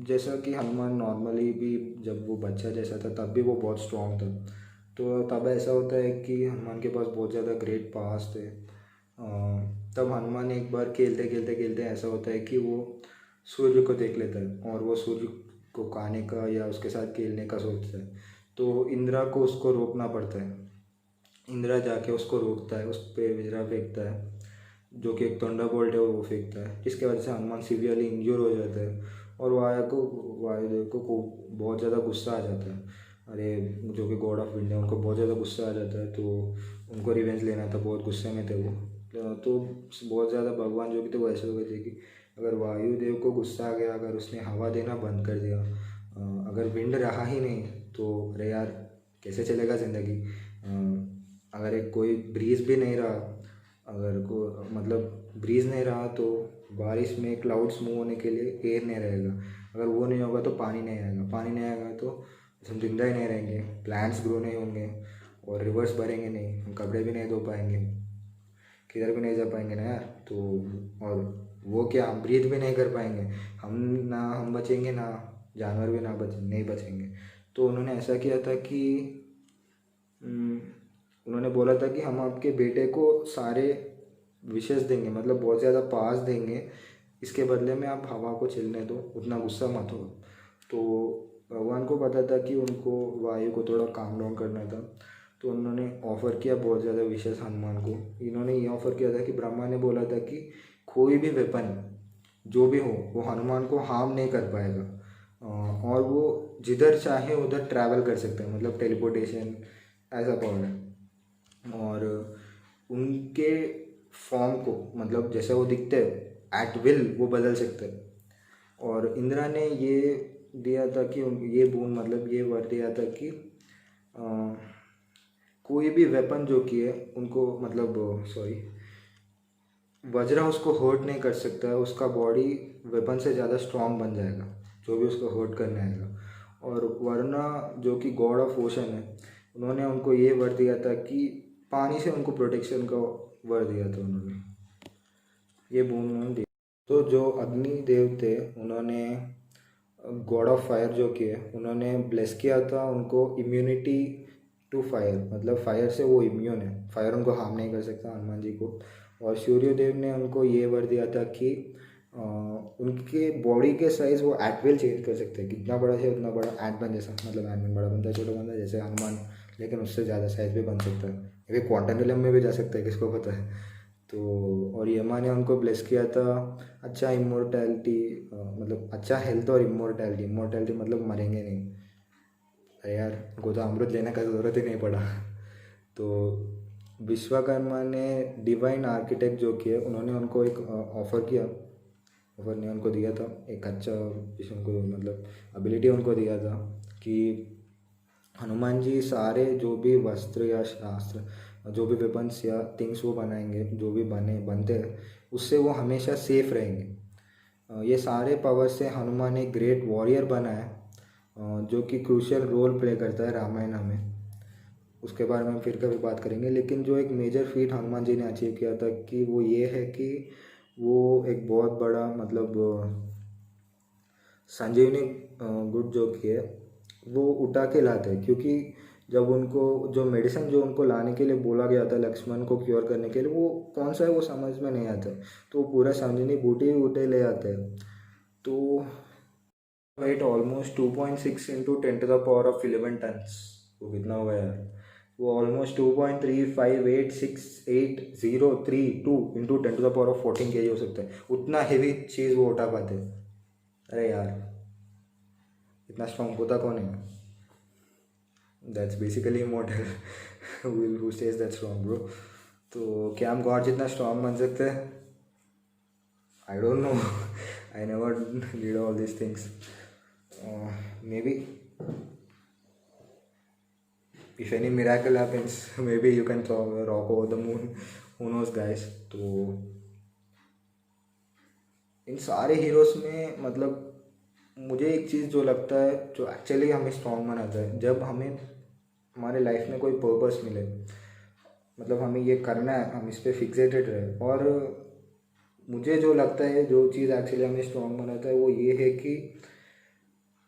जैसा कि हनुमान नॉर्मली भी जब वो बच्चा जैसा था तब भी वो बहुत स्ट्रॉन्ग था, तो तब ऐसा होता है कि हनुमान के पास बहुत ज़्यादा ग्रेट पावर्स थे। तब हनुमान एक बार खेलते खेलते खेलते ऐसा होता है कि वो सूर्य को देख लेता है और वो सूर्य को खाने का या उसके साथ खेलने का सोचता है। तो इंद्रा को उसको रोकना पड़ता है, इंद्रा जाके उसको रोकता है, उस पर वज्रा फेंकता है जो कि एक थंडरबोल्ट है वो फेंकता है, जिसके वजह से हनुमान सीवियरली इंज्योर हो जाता है। और वायुदेव को बहुत ज़्यादा गुस्सा आ जाता है, अरे जो कि गॉड ऑफ विंड है उनको बहुत ज़्यादा गुस्सा आ जाता है, तो उनको रिवेंज लेना था, बहुत गुस्से में थे वो। तो बहुत ज़्यादा भगवान जो कि थे वो ऐसे हो गए थे कि अगर वायुदेव को गुस्सा आ गया, अगर उसने हवा देना बंद कर दिया, अगर विंड रहा ही नहीं तो अरे यार कैसे चलेगा ज़िंदगी। अगर एक कोई ब्रीज भी नहीं रहा, अगर को मतलब ब्रीज नहीं रहा तो बारिश में क्लाउड्स मूव होने के लिए एयर नहीं रहेगा, अगर वो नहीं होगा तो पानी नहीं आएगा, पानी नहीं आएगा तो हम जिंदा ही नहीं रहेंगे, प्लांट्स ग्रो नहीं होंगे और रिवर्स भरेंगे नहीं, हम कपड़े भी नहीं धो पाएंगे, किधर भी नहीं जा पाएंगे ना यार। तो और वो क्या हम ब्रीथ भी नहीं कर पाएंगे, हम बचेंगे ना जानवर भी नहीं बचेंगे। तो उन्होंने ऐसा किया था कि उन्होंने बोला था कि हम आपके बेटे को सारे विशेष देंगे, मतलब बहुत ज़्यादा पास देंगे, इसके बदले में आप हवा को चलने दो, उतना गुस्सा मत हो। तो भगवान को पता था कि उनको वायु को थोड़ा काम डाउन करना था, तो उन्होंने ऑफ़र किया बहुत ज़्यादा विशेष हनुमान को। इन्होंने ये ऑफ़र किया था कि ब्रह्मा ने बोला था कि कोई भी वेपन जो भी हो वो हनुमान को हार्म नहीं कर पाएगा, और वो जिधर चाहे उधर ट्रैवल कर सकते हैं, मतलब टेलीपोर्टेशन ऐसा पावर है। और उनके फॉर्म को मतलब जैसे वो दिखते हैं एट विल वो बदल सकते हैं। और इंद्रा ने ये दिया था कि ये बून मतलब ये वर दिया था कि कोई भी वेपन जो कि है उनको मतलब वज्रा उसको हर्ट नहीं कर सकता है, उसका बॉडी वेपन से ज़्यादा स्ट्रॉन्ग बन जाएगा जो भी उसको हर्ट करने आएगा। और वरुणा जो कि गॉड ऑफ ओशन है, उन्होंने उनको ये वर दिया था कि पानी से उनको प्रोटेक्शन का वर दिया था उन्होंने, ये बोन उन्होंने दिया। तो जो अग्नि देव थे उन्होंने गॉड ऑफ फायर जो कि है उन्होंने ब्लेस किया था उनको इम्यूनिटी टू फायर, मतलब फायर से वो इम्यून है, फायर उनको हार्म नहीं कर सकता हनुमान जी को। और सूर्यदेव ने उनको ये वर दिया था कि उनके बॉडी के साइज़ वो एट विल चेंज कर सकते हैं, कितना बड़ा है उतना बड़ा एंटमैन जैसा, मतलब एंटमैन बड़ा बनता है छोटा बनता है जैसे हनुमान, लेकिन उससे ज़्यादा साइज़ भी बन सकता है, ये क्वांटम रियलम में भी जा सकता है किसको पता है। तो और यमा ने उनको ब्लेस किया था अच्छा इमोर्टैलिटी, मतलब अच्छा हेल्थ और इमोर्टैलिटी मतलब मरेंगे नहीं, अरे यार उनको तो अमृत लेने का ज़रूरत ही नहीं पड़ा। तो विश्वकर्मा ने डिवाइन आर्किटेक्ट जो किया उन्होंने उनको एक ऑफ़र ने उनको दिया था एक अच्छा उनको मतलब एबिलिटी उनको दिया था कि हनुमान जी सारे जो भी वस्त्र या शास्त्र जो भी वेपन्स या थिंग्स वो बनाएंगे जो भी बनते हैं उससे वो हमेशा सेफ रहेंगे। ये सारे पावर से हनुमान एक ग्रेट वॉरियर बना है जो कि क्रूशियल रोल प्ले करता है रामायण में, उसके बारे में हम फिर कभी बात करेंगे। लेकिन जो एक मेजर फीट हनुमान जी ने अचीव किया था कि वो ये है कि वो एक बहुत बड़ा मतलब संजीवनी गुड जो कि है वो उठा के लाते हैं, क्योंकि जब उनको जो मेडिसिन जो उनको लाने के लिए बोला गया था लक्ष्मण को क्योर करने के लिए वो कौन सा है वो समझ में नहीं आता, तो पूरा संजीवनी बूटी उठे ले आते हैं। तो वेट ऑलमोस्ट 2.6 × 10⁻11 टन्स, वो कितना हुआ यार, वो ऑलमोस्ट 2.35868032 इंटू 10⁻14 kg हो सकता है, उतना हेवी चीज़ वो उठा पाते हैं। अरे यार, इतना स्ट्रॉन्ग होता कौन है? That's basically immortal who says that strong bro. तो क्या हम गॉड जितना स्ट्रॉन्ग बन सकते हैं? I don't know I never did all this things. May be if any miracle happens maybe you can rock over the moon, who knows guys। तो इन सारे heroes में मतलब मुझे एक चीज़ जो लगता है जो एक्चुअली हमें स्ट्रॉन्ग बनाता है, जब हमें हमारे लाइफ में कोई पर्पस मिले, मतलब हमें ये करना है, हम इस पर फिक्सेटेड रहे। और मुझे जो लगता है जो चीज़ एक्चुअली हमें स्ट्रॉन्ग बनाता है वो ये है कि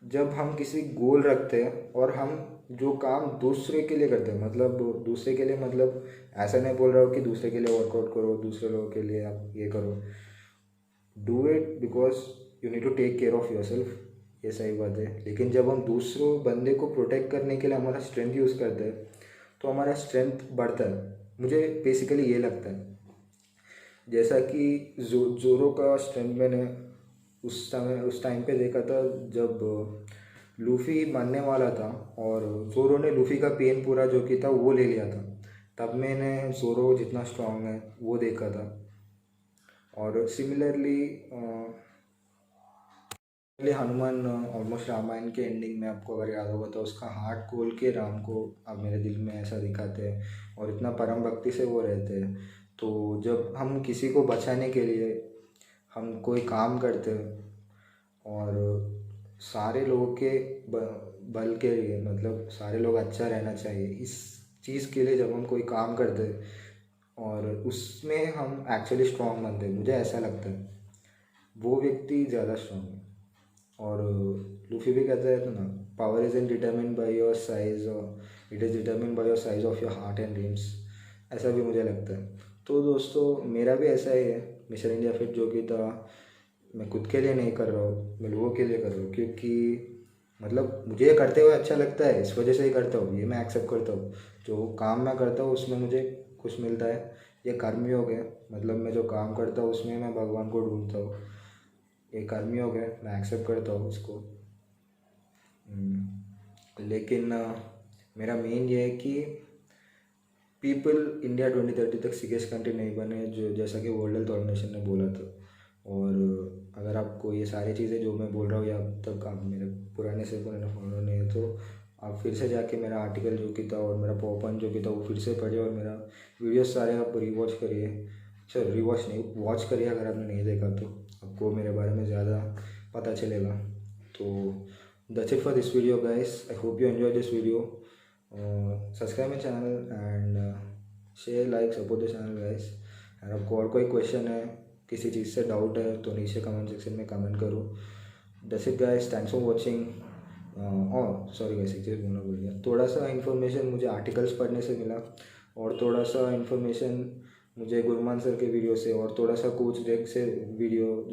जब हम किसी गोल रखते हैं और हम जो काम दूसरे के लिए करते हैं, मतलब दूसरे के लिए, मतलब ऐसा नहीं बोल रहा हूँ कि दूसरे के लिए वर्कआउट करो, दूसरे लोगों के लिए आप ये करो, do it because you need to take care of your self, ये सही बात है। लेकिन जब हम दूसरों बंदे को प्रोटेक्ट करने के लिए हमारा स्ट्रेंथ यूज़ करते हैं तो हमारा स्ट्रेंथ बढ़ता है, मुझे बेसिकली ये लगता है। जैसा कि जोरो का स्ट्रेंथ मैंने उस टाइम पे देखा था जब लूफ़ी मरने वाला था और जोरो ने लूफ़ी का पेन पूरा जो कि था वो ले लिया था, तब मैंने जोरो जितना स्ट्रांग है वो देखा था। और सिमिलरली हनुमान ऑलमोस्ट रामायण के एंडिंग में आपको अगर याद होगा तो उसका हार्ट खोल के राम को अब मेरे दिल में ऐसा दिखाते हैं और इतना परम भक्ति से वो रहते हैं। तो जब हम किसी को बचाने के लिए हम कोई काम करते हैं और सारे लोगों के बल के लिए, मतलब सारे लोग अच्छा रहना चाहिए, इस चीज़ के लिए जब हम कोई काम करते हैं और उसमें हम एक्चुअली स्ट्रॉन्ग बनते हैं, मुझे ऐसा लगता है वो व्यक्ति ज़्यादा स्ट्रॉन्ग है। और लूफी भी कहता है ना, power is in determine by your size और it is determine by your size of your heart and dreams, ऐसा भी मुझे लगता है। तो दोस्तों मेरा भी ऐसा ही है, मिस्टर इंडिया फिट जो कि था, मैं खुद के लिए नहीं कर रहा हूँ, मैं लोगों के लिए कर रहा हूँ, क्योंकि मतलब मुझे ये करते हुए अच्छा लगता है, इस वजह से ही करता हूँ, ये मैं एक्सेप्ट करता हूँ। जो काम मैं करता हूँ उसमें मुझे कुछ मिलता है, ये कर्मयोग है, मतलब मैं जो काम करता हूँ उसमें मैं भगवान को ढूंढता हूँ, ये कर्मयोग है, मैं एक्सेप्ट करता हूँ उसको। लेकिन मेरा मेन ये है कि पीपल इंडिया 2030 तक सिकेस्ट कंट्री नहीं बने, जो जैसा कि वर्ल्ड हेल्थ ऑर्गेनाइजेशन ने बोला था। और अगर आपको ये सारी चीज़ें जो मैं बोल रहा हूँ या अब तक आप मेरे पुराने से पुराने फॉलो नहीं है तो आप फिर से जाके मेरा आर्टिकल जो कि था और मेरा पॉपन जो कि था वो फिर से पढ़िए और मेरा वीडियोस सारे आप रिवॉच करिए, चलो रिवॉच नहीं वॉच करिए अगर आपने नहीं देखा तो, आपको मेरे बारे में ज़्यादा पता चलेगा। तो that's it for this video guys, I hope you enjoy this video. Subscribe my channel and share like support the channel guys. And आपको और कोई क्वेश्चन है, किसी चीज़ से डाउट है तो नीचे कमेंट सेक्शन में कमेंट करो। That's it guys, thanks for watching. Sorry guys, एक चीज़ बोलना भूल गया, थोड़ा सा इन्फॉर्मेशन मुझे आर्टिकल्स पढ़ने से मिला और थोड़ा सा इन्फॉर्मेशन मुझे गुरमान सर के वीडियो से और थोड़ा सा कोच डेक से वीडियो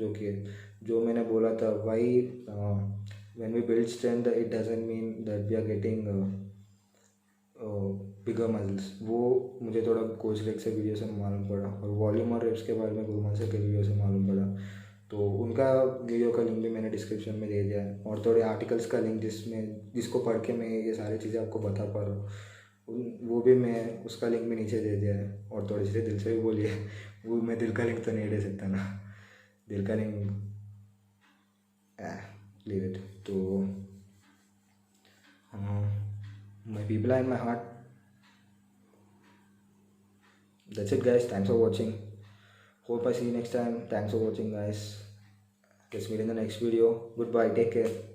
जो मैंने बोला था, why when we build strength it doesn't mean that we are getting bigger muscles, वो मुझे थोड़ा कोच डेक से वीडियो से मालूम पड़ा। और वॉल्यूम और रेप्स के बारे में गुरमान सर के वीडियो से मालूम पड़ा, तो उनका वीडियो का लिंक भी मैंने डिस्क्रिप्शन में दे दिया है। और थोड़े आर्टिकल्स का लिंक जिसको पढ़ के मैं ये सारी चीज़ें आपको बता पा रहा हूँ, वो भी मैं उसका लिंक भी नीचे दे दिया है। और थोड़ी सी दिल से भी बोलिए, वो मैं दिल का लिंक तो नहीं दे सकता ना, दिल का लिंक लीव इट। तो my people are in my heart. That's it guys, thanks for watching, hope I see you next time. Thanks for watching guys, let's meet in the next video. Goodbye, take care.